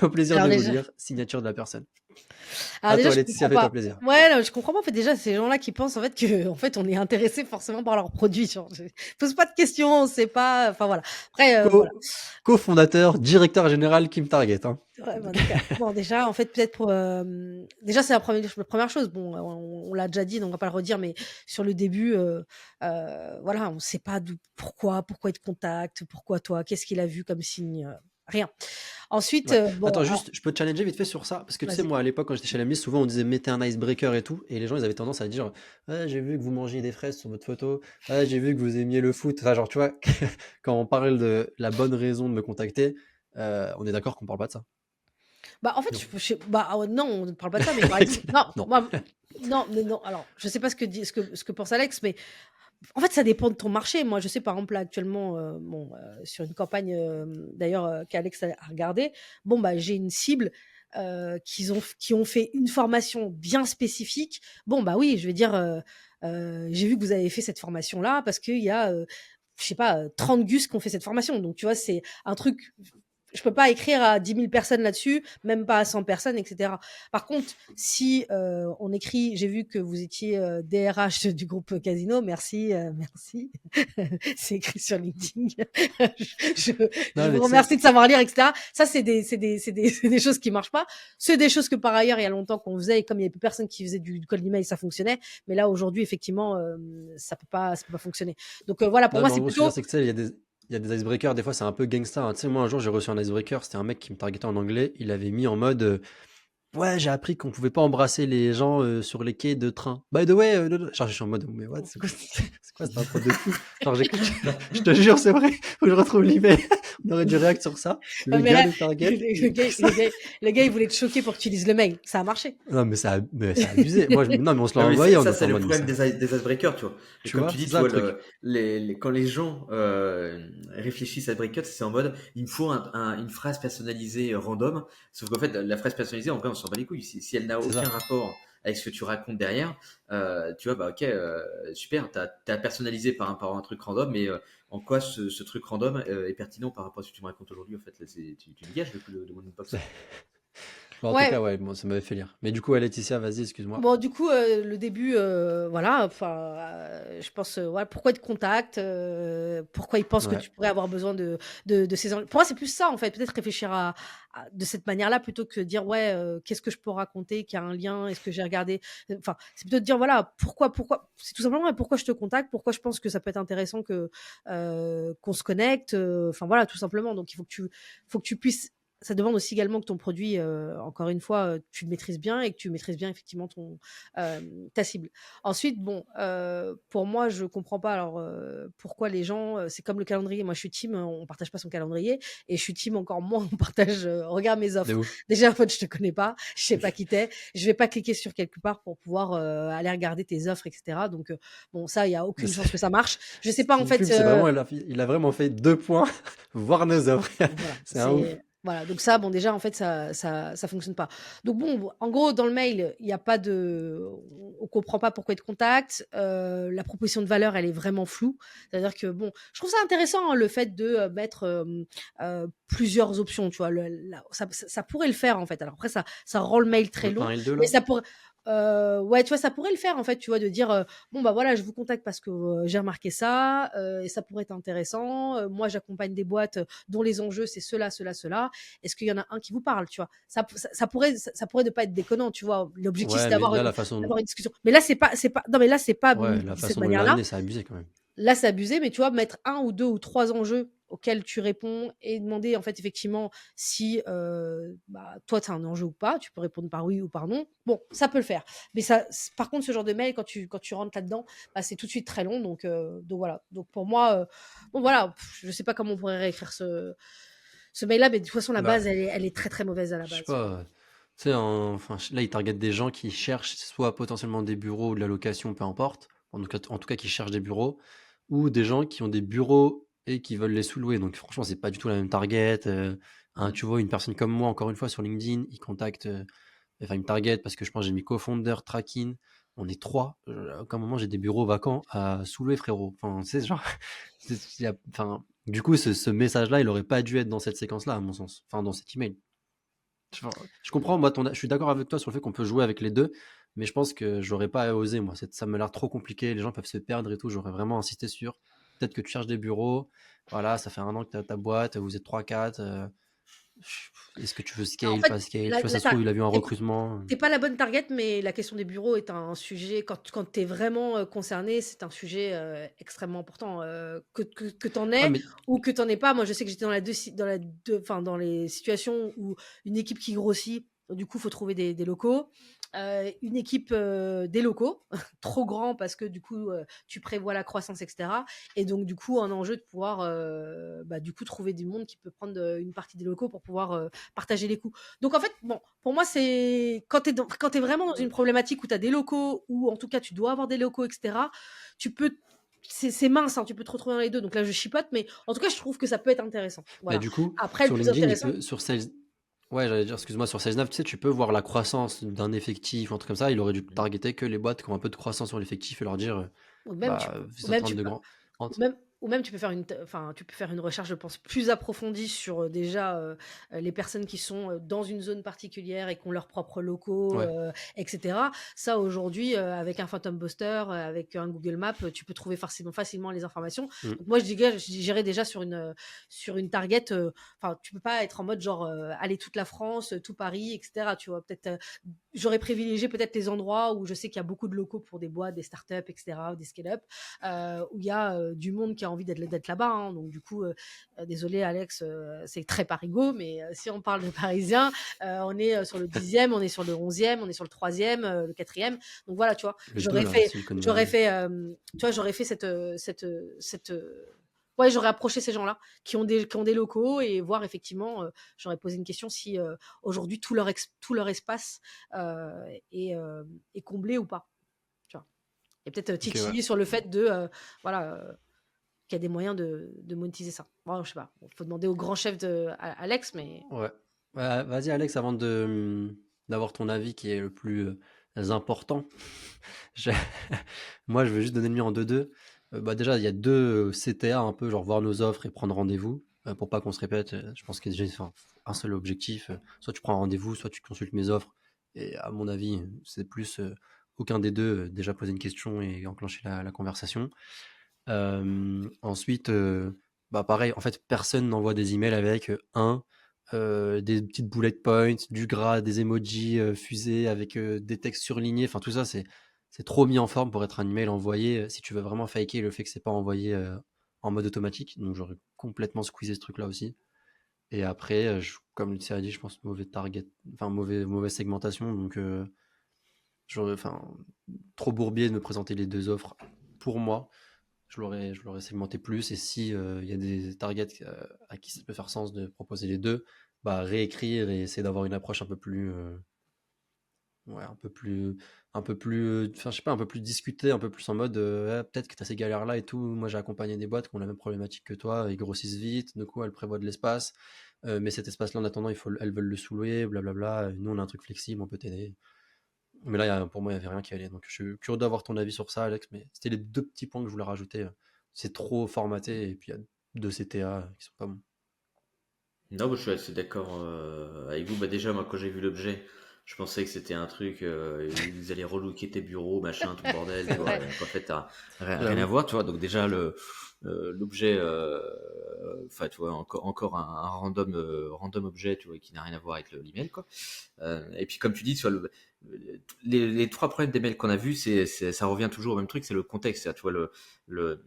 Au plaisir Alors de vous déjà, lire. Signature de la personne. alors À déjà, toi, je Laetitia, comprends fais-toi pas. plaisir. Ouais, non, je comprends pas. En fait, déjà, ces gens-là qui pensent en fait que, en fait, on est intéressé forcément par leurs produits. Genre, pose pas de questions, on sait pas. Enfin voilà. Après, voilà. Co-fondateur, directeur général Kim Target. Hein. Ouais, bah, donc, bon, déjà, en fait, peut-être pour, déjà, c'est la première chose. Bon, on l'a déjà dit, donc on va pas le redire, mais sur le début, voilà, on sait pas pourquoi il te contacte, pourquoi toi, qu'est-ce qu'il a vu comme signe, rien. Ensuite, Ouais. bon, Attends, alors, juste, je peux te challenger vite fait sur ça. Parce que tu sais, vas-y. moi, à l'époque, quand j'étais chez l'ami, souvent on disait mettez un icebreaker et tout. Et les gens, ils avaient tendance à dire ah, j'ai vu que vous mangiez des fraises sur votre photo. Ah, j'ai vu que vous aimiez le foot. Enfin, genre, tu vois, quand on parle de la bonne raison de me contacter, on est d'accord qu'on parle pas de ça. Bah, en fait, Non. bah, non, on ne parle pas de ça, mais par exemple, non, Non. moi, non, mais non, alors, je sais pas ce que pense Alex, mais en fait, ça dépend de ton marché. Moi, je sais, par exemple, là, actuellement, bon, sur une campagne, d'ailleurs, qu'Alex a regardé, bon, bah, j'ai une cible, qui ont fait une formation bien spécifique. Bon, bah oui, je vais dire, j'ai vu que vous avez fait cette formation-là parce qu'il y a, je sais pas, 30 gus qui ont fait cette formation. Donc, tu vois, c'est un truc, je peux pas écrire à 10 000 personnes là-dessus, même pas à 100 personnes, etc. Par contre, si on écrit, j'ai vu que vous étiez DRH du groupe Casino, merci, merci. C'est écrit sur LinkedIn. Je Non, mais vous tu sais, remercie de savoir lire, etc. Ça, c'est des choses qui marchent pas. C'est des choses que par ailleurs, il y a longtemps qu'on faisait, et comme il y avait plus personne qui faisait du cold email, ça fonctionnait. Mais là, aujourd'hui, effectivement, ça peut pas fonctionner. Donc voilà, pour non, moi, mais en c'est gros, ce que je veux plutôt. dire, c'est que tu sais, il y a des icebreakers, des fois, c'est un peu gangsta. Hein. Tu sais, moi, un jour, j'ai reçu un icebreaker, c'était un mec qui me targetait en anglais. Il avait mis en mode ouais, j'ai appris qu'on pouvait pas embrasser les gens sur les quais de train. By the way, genre, je suis en mode, mais what, c'est quoi cette intro de fou? Genre, j'écoute, je te jure, c'est vrai, faut que je retrouve l'email. On aurait dû react sur ça. Le Mais gars, là, le target, le gars, il voulait te choquer pour que tu lises le mail. Ça a marché. non, mais c'est abusé. Moi, non, mais on se l'a Non, mais envoyé, on ça, était c'est en le mode, mais problème ça, des icebreakers, tu vois. Et tu comme vois, tu dis, c'est tu ça le vois, truc. quand les gens réfléchissent à icebreakers, c'est en mode, il me faut une phrase personnalisée random. Sauf qu'en fait, la phrase personnalisée, en vrai, on s'en bat les couilles. Si elle n'a C'est aucun ça. rapport avec ce que tu racontes derrière, tu vois, bah ok, super, t'as personnalisé par un truc random, mais en quoi ce truc random est pertinent par rapport à ce que tu me racontes aujourd'hui, en fait, là, tu dégages de mon inbox. Bon, en tout Ouais. cas, ouais, bon, ça m'avait fait lire. Mais du coup, ouais, Laetitia, vas-y, excuse-moi. Bon, du coup, le début, voilà, enfin, je pense, ouais, pourquoi ils te contactent, pourquoi ils pensent que Ouais. tu pourrais avoir besoin de ces Pour moi, c'est plus ça, en fait, peut-être réfléchir de cette manière-là plutôt que dire, ouais, qu'est-ce que je peux raconter qui a un lien, est-ce que j'ai regardé, enfin, c'est plutôt de dire, voilà, pourquoi, c'est tout simplement, ouais, pourquoi je te contacte, pourquoi je pense que ça peut être intéressant qu'on se connecte, enfin, voilà, tout simplement. Donc, faut que tu puisses. Ça demande aussi également que ton produit, encore une fois, tu le maîtrises bien et que tu maîtrises bien effectivement ta cible. Ensuite, bon, pour moi, je comprends pas alors pourquoi les gens, c'est comme le calendrier. Moi, je suis team, on partage pas son calendrier, et je suis team encore moins, on partage. Regarde mes De offres. ouf. Déjà, en fait, je te connais pas, je sais pas qui t'es, je vais pas cliquer sur quelque part pour pouvoir aller regarder tes offres, etc. Donc, bon, ça, il y a Mais aucune c'est chance que ça marche. Je sais pas c'est en une fait. pub, c'est vraiment, il a vraiment fait 2 points, voir nos offres. Voilà, C'est un ouf. voilà, donc ça, bon, déjà, en fait, ça fonctionne pas. Donc bon, en gros, dans le mail, il y a pas on comprend pas pourquoi ils te contactent. La proposition de valeur, elle est vraiment floue. C'est-à-dire que bon, je trouve ça intéressant, hein, le fait de mettre plusieurs options, tu vois. Ça pourrait le faire, en fait. Alors après, ça rend le mail très Le long, 1 et le 2, mais là? ça pourrait. Ouais, tu vois, ça pourrait le faire, en fait, tu vois, de dire bon, bah voilà, je vous contacte parce que j'ai remarqué ça, et ça pourrait être intéressant. Moi, j'accompagne des boîtes dont les enjeux, c'est cela, cela, cela. Est-ce qu'il y en a un qui vous parle, tu vois? Ça pourrait ne pas être déconnant, tu vois? L'objectif, c'est Ouais, mais là, d'avoir une discussion. Mais là, non, mais là, c'est pas ouais, mis la de cette façon dont il l'a manière-là. amené, c'est abusé quand même. Là, c'est abusé, mais tu vois, mettre un ou 2 ou 3 enjeux auxquels tu réponds et demander, en fait, effectivement, si, bah, toi, tu as un enjeu ou pas. Tu peux répondre par oui ou par non. Bon, ça peut le faire. Mais par contre, ce genre de mail, quand tu rentres là-dedans, bah, c'est tout de suite très long. Donc voilà. Donc pour moi, bon, voilà, je sais pas comment on pourrait réécrire ce mail-là, mais de toute façon, la Bah, base, elle est très très mauvaise à la je sais base, tu vois. pas. Tu sais, enfin, là, ils targetent des gens qui cherchent soit potentiellement des bureaux ou de la location, peu importe. En tout cas, qui cherchent des bureaux, ou des gens qui ont des bureaux et qui veulent les sous-louer. Donc, franchement, c'est pas du tout la même target. Tu vois, une personne comme moi, encore une fois, sur LinkedIn, ils contactent, enfin, ils me target parce que je pense que j'ai mis co-founder, tracking. On est 3. À aucun moment, j'ai des bureaux vacants à sous-louer, frérot. Enfin, c'est genre. Enfin, du coup, ce message-là, il aurait pas dû être dans cette séquence-là, à mon sens. Enfin, dans cet email. Je comprends, moi, je suis d'accord avec toi sur le fait qu'on peut jouer avec les deux, mais je pense que j'aurais pas osé, moi. Ça me l'air trop compliqué, les gens peuvent se perdre et tout. J'aurais vraiment insisté sur peut-être que tu cherches des bureaux. Voilà, ça fait 1 an que tu as ta boîte, vous êtes 3-4. Est-ce que tu veux En scale, fait, pas scale? Tu la, vois, ça la se trouve, tar- il a vu un t'es recrutement. t'es pas la bonne target, mais la question des bureaux est un sujet, quand tu es vraiment concerné, c'est un sujet extrêmement important. Que tu en Ouais, aies mais ou que tu n'en aies pas. Moi, je sais que j'étais dans les situations où une équipe qui grossit, du coup, il faut trouver des locaux. Une équipe des locaux, trop grand parce que du coup, tu prévois la croissance, etc. Et donc, du coup, un enjeu de pouvoir du coup, trouver du monde qui peut prendre une partie des locaux pour pouvoir partager les coûts. Donc, en fait, bon, pour moi, c'est quand tu es vraiment dans une problématique où tu as des locaux, ou en tout cas, tu dois avoir des locaux, etc., tu peux. C'est mince, hein, tu peux te retrouver dans les deux. Donc là, je chipote, mais en tout cas, je trouve que ça peut être intéressant. bah, Voilà. du coup, Après, le sur plus LinkedIn, intéressant, sur Sales. Ouais, j'allais dire, excuse-moi, sur Sales9, tu sais, tu peux voir la croissance d'un effectif, un truc comme ça. Il aurait dû targeter que les boîtes qui ont un peu de croissance sur l'effectif et leur dire, ou même tu bah, peux, vous ou êtes en même train tu de peux, grand. ou même tu peux faire tu peux faire une recherche, je pense, plus approfondie sur déjà les personnes qui sont dans une zone particulière et qui ont leurs propres locaux, Ouais. etc. Ça, aujourd'hui, avec un Phantom Buster, avec un Google Maps, tu peux trouver facilement les informations. Mm. Donc moi, j'irais déjà sur une target. Enfin, tu peux pas être en mode genre aller toute la France, tout Paris, etc. Tu vois, peut-être j'aurais privilégié peut-être les endroits où je sais qu'il y a beaucoup de locaux pour des boîtes, des startups, etc., ou des scale-up, où il y a du monde qui a envie d'être là-bas. Hein. Donc, du coup, désolé, Alex, c'est très parigo, mais si on parle de Parisiens, on est sur le 10e, on est sur le 11e, on est sur le 3e, le 4e. Donc, voilà, tu vois, Les deux, là, Silicon Valley. j'aurais fait ouais, j'aurais approché ces gens-là qui ont des locaux et voir effectivement, j'aurais posé une question si aujourd'hui tout leur espace est comblé ou pas. Tu vois. Et peut-être Ok, ouais. titiller sur le fait de voilà qu'il y a des moyens de monétiser ça. Bon, je sais pas. Il faut demander au grand chef de Alex, mais Ouais. Vas-y, Alex, avant d'avoir ton avis qui est le plus important, je- moi, je veux juste donner le mien en 2-2. Bah, déjà, il y a 2 CTA, un peu, genre voir nos offres et prendre rendez-vous, pour pas qu'on se répète. Je pense qu'il y a déjà enfin, un seul objectif. Soit tu prends un rendez-vous, soit tu consultes mes offres. Et à mon avis, c'est plus aucun des deux, déjà poser une question et enclencher la conversation. Ensuite, bah pareil, en fait, personne n'envoie des emails avec des petites bullet points, du gras, des emojis fusées avec des textes surlignés. Enfin, tout ça, c'est trop mis en forme pour être un email envoyé. Si tu veux vraiment faker le fait que c'est pas envoyé en mode automatique, donc j'aurais complètement squeezé ce truc-là aussi. Et après, comme tu as dit, je pense mauvais target, enfin mauvaise segmentation. Donc, enfin, trop bourbier de me présenter les 2 offres pour moi. Je l'aurais segmenté plus. Et si il y a des targets à qui ça peut faire sens de proposer les deux, bah réécrire et essayer d'avoir une approche un peu plus, ouais, enfin je sais pas, un peu plus discutée, un peu plus en mode, ah, peut-être que tu as ces galères-là et tout. Moi j'ai accompagné des boîtes qui ont la même problématique que toi, ils grossissent vite, du coup elles prévoient de l'espace, mais cet espace-là en attendant, elles veulent le sous-louer, blablabla. Nous on a un truc flexible, on peut t'aider. Mais là, pour moi, il n'y avait rien qui allait. Donc, je suis curieux d'avoir ton avis sur ça, Alex. Mais c'était les 2 petits points que je voulais rajouter. C'est trop formaté. Et puis, il y a 2 CTA qui sont pas bons. Non, moi, je suis assez d'accord avec vous. Bah, déjà, moi, quand j'ai vu l'objet, je pensais que c'était un truc, ils allaient relooker tes bureaux, machin, tout le bordel, tu vois. ouais. Donc, en fait, t'as rien à J'avoue. voir, tu vois. Donc, déjà, l'objet, enfin, tu vois, encore un random objet, tu vois, qui n'a rien à voir avec l'email, quoi. Et puis, comme tu dis, tu vois, les 3 problèmes des mails qu'on a vus, ça revient toujours au même truc, c'est le contexte. Tu vois, le,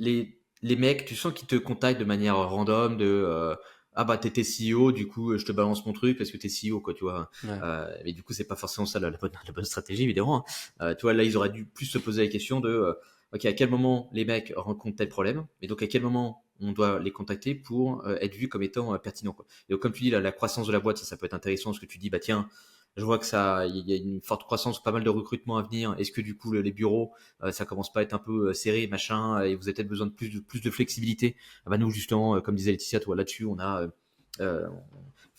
les mecs, tu sens qu'ils te contactent de manière random, ah bah t'es CEO, du coup je te balance mon truc parce que t'es CEO, quoi, tu vois. Ouais. Mais du coup c'est pas forcément ça la bonne stratégie, évidemment. Hein. Tu vois, là ils auraient dû plus se poser la question de ok, à quel moment les mecs rencontrent tel problème, et donc à quel moment on doit les contacter pour être vus comme étant pertinents, quoi. Et donc, comme tu dis, la croissance de la boîte, ça peut être intéressant, parce que tu dis, bah tiens, je vois que il y a une forte croissance, pas mal de recrutement à venir. Est-ce que du coup les bureaux, ça commence pas à être un peu serré, machin, et vous avez peut-être besoin de plus de flexibilité? Ah bah nous justement, comme disait Laetitia, toi là-dessus, euh,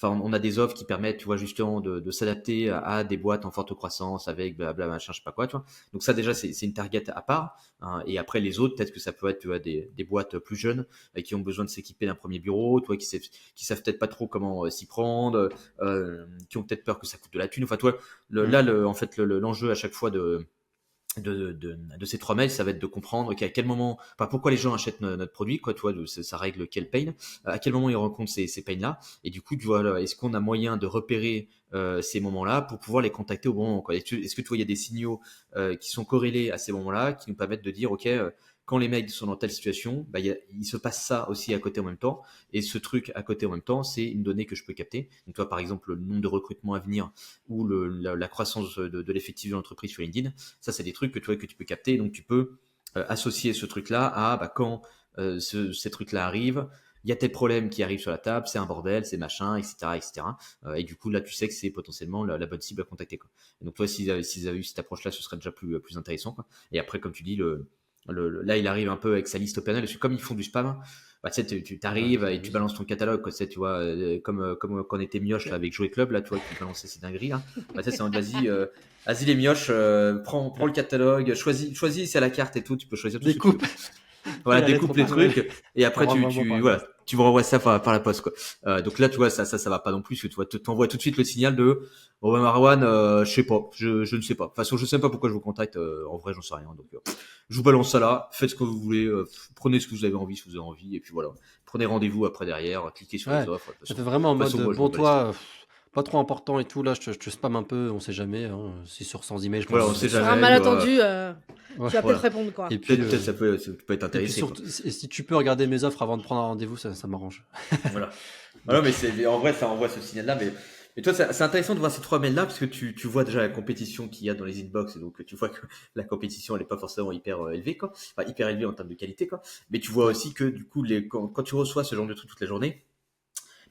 on a des offres qui permettent, tu vois, justement de s'adapter à des boîtes en forte croissance avec blabla machin, je sais pas quoi, tu vois. Donc ça déjà c'est une target à part, hein. Et après les autres, peut-être que ça peut être, tu vois, des boîtes plus jeunes qui ont besoin de s'équiper d'un premier bureau, tu vois, qui savent peut-être pas trop comment s'y prendre, qui ont peut-être peur que ça coûte de la thune. Enfin, toi, en fait, l'enjeu à chaque fois de ces 3 mails, ça va être de comprendre qu'à quel moment, enfin, pourquoi les gens achètent notre produit, quoi, tu vois, ça règle quel pain, à quel moment ils rencontrent ces pains-là, et du coup, tu vois, là, est-ce qu'on a moyen de repérer ces moments-là pour pouvoir les contacter au bon moment, quoi. Est-ce que tu vois, il y a des signaux qui sont corrélés à ces moments-là, qui nous permettent de dire, ok, quand les mecs sont dans telle situation, bah, il se passe ça aussi à côté en même temps, et ce truc à côté en même temps, c'est une donnée que je peux capter. Donc, toi, par exemple, le nombre de recrutements à venir ou la croissance de l'effectif de l'entreprise sur LinkedIn, ça, c'est des trucs que tu peux capter. Donc, tu peux associer ce truc-là à bah, quand ces trucs-là arrivent, il y a tel problème qui arrive sur la table, c'est un bordel, c'est machin, etc. etc. Et du coup, là, tu sais que c'est potentiellement la bonne cible à contacter, quoi. Et donc, toi, s'ils avaient eu cette approche-là, ce serait déjà plus intéressant, quoi. Et après, comme tu dis, là, il arrive un peu avec sa liste au panel, parce que comme ils font du spam, bah, tu sais, tu t'arrives et tu balances ton catalogue, quoi, tu sais, tu vois, comme quand on était mioche là, avec Jouer Club, là, tu vois, qui balançait ces dingueries, là. Bah, tu sais, c'est en mode, vas-y les mioches, prends le catalogue, choisis, c'est à la carte et tout, tu peux choisir tout ce que tu veux. Découpe. Voilà, La lettre découpe au les Père Noël. trucs et après Renvoie-moi par la voilà, poste. tu me renvoies ça par la poste, quoi. Donc là, tu vois, ça va pas non plus, parce que tu vois, t'envoies tout de suite le signal de oh, ben Marwan, je sais pas, je ne sais pas. De toute façon, je sais même pas pourquoi je vous contacte. En vrai, j'en sais rien. Donc, je vous balance ça là. Faites ce que vous voulez. Prenez ce que vous avez envie, si vous avez envie, et puis voilà. Prenez rendez-vous après derrière. Cliquez sur les Ouais, offres. ça fait vraiment en De toute mode façon, moi, je m'en bon, bats les steaks. toi, pas trop important et tout. Là, je te spam un peu, on sait jamais, hein. Si sur 100 emails, je Voilà, pense on que sait Sur un jamais. Tu vois. malentendu, Ouais. tu vas peut-être Voilà. répondre, quoi. Et puis, Peut-être ça peut être et puis intéressé, quoi. surtout, si tu peux regarder mes offres avant de prendre un rendez-vous, ça m'arrange. Voilà. Voilà, mais Donc, en vrai, ça envoie ce signal-là. Mais toi, c'est intéressant de voir ces 3 mails-là, parce que tu vois déjà la compétition qu'il y a dans les inbox, et donc tu vois que la compétition, elle n'est pas forcément hyper élevée, quoi. Enfin, hyper élevée en termes de qualité, quoi. Mais tu vois ouais. aussi que, du coup, quand tu reçois ce genre de truc toute la journée,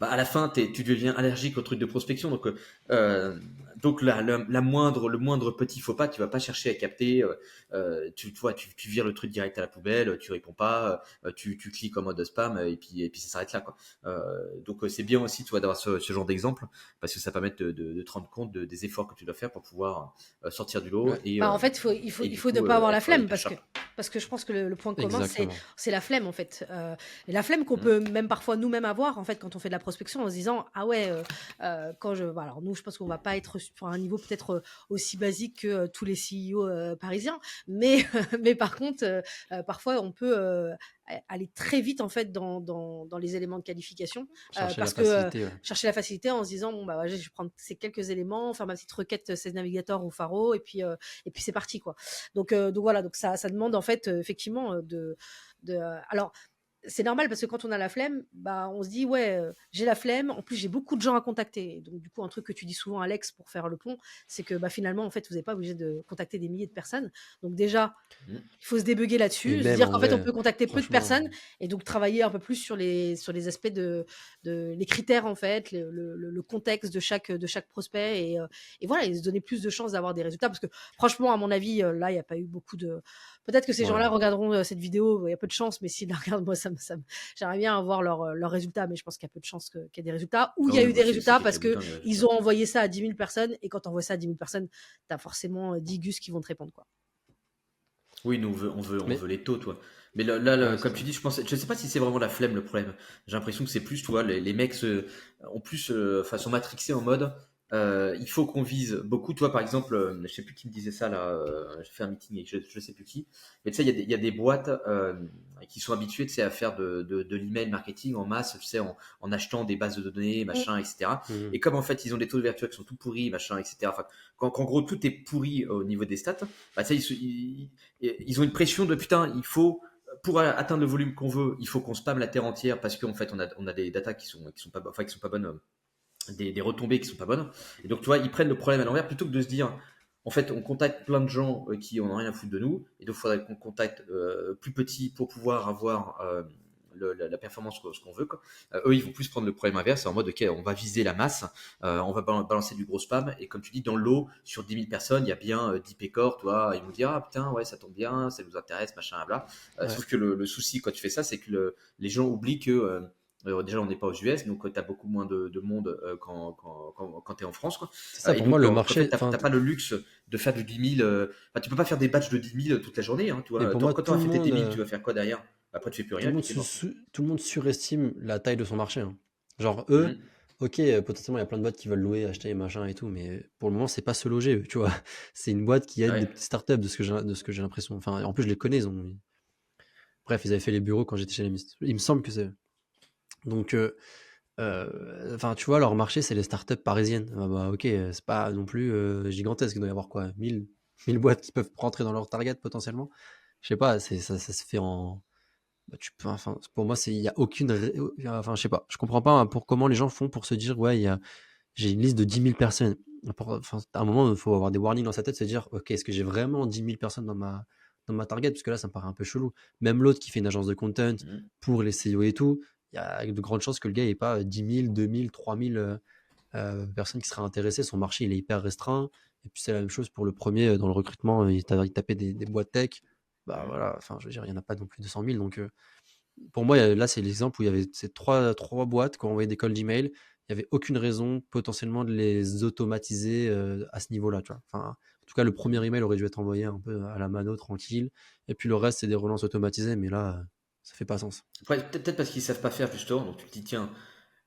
bah, à la fin, tu deviens allergique au truc de prospection. Donc le moindre petit faux pas, tu vas pas chercher à capter. Tu vois, tu vires le truc direct à la poubelle, tu réponds pas, tu cliques en mode spam, et puis ça s'arrête là, quoi. Donc c'est bien aussi, tu vois, d'avoir ce genre d'exemple, parce que ça permet de te rendre compte des efforts que tu dois faire pour pouvoir sortir du lot Ouais, Bah, en fait, et il du faut ne coup pas avoir la être flemme hyper sharp. parce que je pense que le point commun, exactement. c'est la flemme, en fait. Et la flemme qu'on Mm. peut même parfois nous-mêmes avoir, en fait, quand on fait de la prospection, en se disant, ah ouais, voilà, alors nous, je pense qu'on va pas être sur un niveau peut-être aussi basique que tous les CEO parisiens, mais, mais par contre, parfois, on peut aller très vite, en fait, dans les éléments de qualification, Chercher la parce que facilité, ouais. chercher la facilité en se disant, bon, bah, ouais, je vais prendre ces quelques éléments, faire ma petite requête CS Navigator ou Faro, et puis c'est parti, quoi. Donc voilà, donc ça demande en fait effectivement alors c'est normal parce que quand on a la flemme, bah, on se dit ouais, j'ai la flemme, en plus j'ai beaucoup de gens à contacter. Et donc du coup, un truc que tu dis souvent Alex pour faire le pont, c'est que bah, finalement en fait, vous n'êtes pas obligé de contacter des milliers de personnes. Donc déjà, Mm. il faut se débugger Et là-dessus, se même dire en qu'en fait, on vrai, peut contacter peu de franchement, personnes et donc travailler un peu plus sur les aspects les critères, en fait, le contexte de chaque prospect et voilà, et se donner plus de chances d'avoir des résultats. Parce que franchement, à mon avis, là, il n'y a pas eu beaucoup de. Peut-être que ces ouais. gens-là regarderont cette vidéo, il y a peu de chance, mais s'ils la regardent, moi, j'aimerais bien avoir leurs résultats, mais je pense qu'il y a peu de chances qu'il y ait des résultats. Ou Ah il y a oui, eu moi, des c'est résultats parce quelques boutin, qu'ils ont envoyé ça à 10 000 personnes, et quand tu envoies ça à 10 000 personnes, tu as forcément 10 gus qui vont te répondre, quoi. Oui, nous, on Mais, veut les taux, toi. Mais ouais, c'est comme ça. tu dis, je sais pas si c'est vraiment la flemme le problème. J'ai l'impression que c'est plus, tu vois, les mecs ont plus, enfin, sont matrixés en mode, il faut qu'on vise beaucoup. Toi, par exemple, je sais plus qui me disait ça là. J'ai fait un meeting avec je sais plus qui. Mais tu sais, il y a des boîtes qui sont habituées, tu sais, à faire de l'email marketing en masse, tu sais, en achetant des bases de données, machin, etc. Mhm. Et comme en fait, ils ont des taux d'ouverture qui sont tout pourris, machin, etc. Enfin, qu'en gros tout est pourri au niveau des stats, bah, tu sais, ils ont une pression de putain, il faut pour atteindre le volume qu'on veut, il faut qu'on spamme la terre entière parce qu'en fait on a des datas qui sont pas bonnes, des retombées qui sont pas bonnes. Et donc tu vois, ils prennent le problème à l'envers plutôt que de se dire en fait on contacte plein de gens qui en ont rien à foutre de nous, et donc il faudrait qu'on contacte plus petit pour pouvoir avoir la performance, ce qu'on veut, quoi. Eux, ils vont plus prendre le problème inverse, en mode, ok, on va viser la masse, on va balancer du gros spam, et comme tu dis, dans le lot, sur 10 000 personnes, il y a bien 10 pécores, toi, ils vont dire, ah putain, ouais, ça tombe bien, ça nous intéresse, machin, bla. Ouais. Sauf que le souci quand tu fais ça, c'est que les gens oublient que déjà on n'est pas aux US, donc tu as beaucoup moins de monde quand tu es en France, quoi. C'est ça, Et pour moi, donc le en fait, marché. tu Enfin, n'as pas le luxe de faire du 10 000. Tu peux pas faire des batchs de 10 000 toute la journée, hein, tu mais vois. pour moi, Quand tu tout auras le fait tes 10 monde, 000, tu vas faire quoi derrière? Après, tu fais plus tout rien le et monde, puis t'es mort. tout le monde surestime la taille de son marché, hein. Genre, eux, Mhm. ok, potentiellement, il y a plein de boîtes qui veulent louer, acheter, machin et tout, mais pour le moment, c'est pas se loger, eux, tu vois. C'est une boîte qui aide des Ouais. petites startups, de ce que j'ai l'impression. Enfin, en plus, je les connais, bref, ils avaient fait les bureaux quand j'étais chez les Mist. Il me semble que c'est. Donc, enfin, tu vois, leur marché, c'est les startups parisiennes. Ah bah, ok, c'est pas non plus gigantesque. Il doit y avoir quoi, 1000 boîtes qui peuvent rentrer dans leur target potentiellement. Je sais pas, ça se fait en. Bah, enfin, pour moi, il y a aucune. Enfin, je sais pas, je comprends pas pour comment les gens font pour se dire, ouais, j'ai une liste de 10 000 personnes. Enfin, à un moment, il faut avoir des warnings dans sa tête, se dire, ok, est-ce que j'ai vraiment 10 000 personnes dans ma target? Parce que là, ça me paraît un peu chelou. Même l'autre qui fait une agence de content Mhm. pour les CEO et tout, il y a de grandes chances que le gars n'ait pas 10 000, 2 000, 3 000 personnes qui seraient intéressées. Son marché, il est hyper restreint. Et puis, c'est la même chose pour le premier dans le recrutement. Il tapait des boîtes tech. Bah Mhm. voilà, enfin, je veux dire, il n'y en a pas non plus 200 000. Donc, pour moi, là, c'est l'exemple où il y avait ces trois boîtes qui ont envoyé des calls d'email. Il n'y avait aucune raison potentiellement de les automatiser à ce niveau-là. Tu vois. Enfin, en tout cas, le premier email aurait dû être envoyé un peu à la mano, tranquille. Et puis le reste, c'est des relances automatisées. Mais là, ça fait pas sens. Après, peut-être parce qu'ils savent pas faire justement, donc tu te dis, tiens,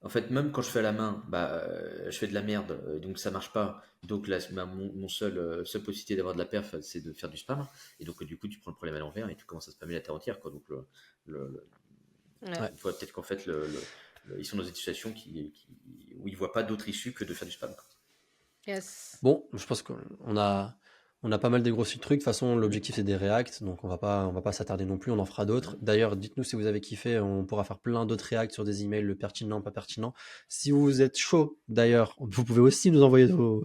en fait, même quand je fais à la main, je fais de la merde, donc ça marche pas. Donc là, mon seule possibilité d'avoir de la perf, c'est de faire du spam. Et donc, du coup, tu prends le problème à l'envers et tu commences à spammer la terre entière, quoi. Donc, le- Ouais. Ouais. tu vois, peut-être qu'en fait, ils sont dans une situation où ils voient pas d'autre issue que de faire du spam, quoi. Yes. Bon, je pense qu'on a pas mal dégrossi le truc. De toute façon, Mhm. l'objectif c'est des React, donc on va pas s'attarder non plus, on en fera d'autres. Mhm. D'ailleurs, dites-nous si vous avez kiffé, on pourra faire plein d'autres React sur des emails, le pertinent, pas pertinent. Si vous êtes chaud, d'ailleurs, vous pouvez aussi nous envoyer vos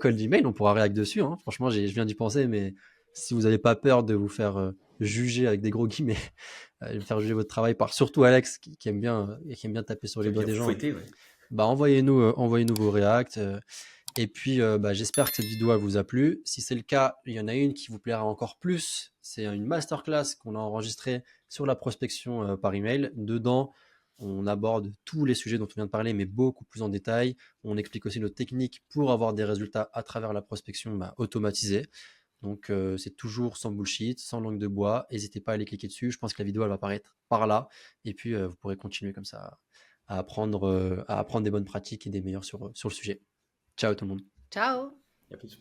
calls d'email, on pourra React dessus, hein. Franchement, je viens d'y penser, mais si vous n'avez pas peur de vous faire juger avec des gros guillemets, de faire juger votre travail par surtout Alex qui aime bien taper sur Qui les aime doigts bien des gens, fouetter, ouais. bah envoyez-nous vos React. Et puis, bah, j'espère que cette vidéo elle vous a plu. Si c'est le cas, il y en a une qui vous plaira encore plus. C'est une masterclass qu'on a enregistrée sur la prospection par email. Dedans, on aborde tous les sujets dont on vient de parler, mais beaucoup plus en détail. On explique aussi nos techniques pour avoir des résultats à travers la prospection automatisée. Donc, c'est toujours sans bullshit, sans langue de bois. N'hésitez pas à aller cliquer dessus. Je pense que la vidéo elle va apparaître par là. Et puis, vous pourrez continuer comme ça à apprendre des bonnes pratiques et des meilleures sur le sujet. Ciao tout le monde. Ciao. Il y a plus.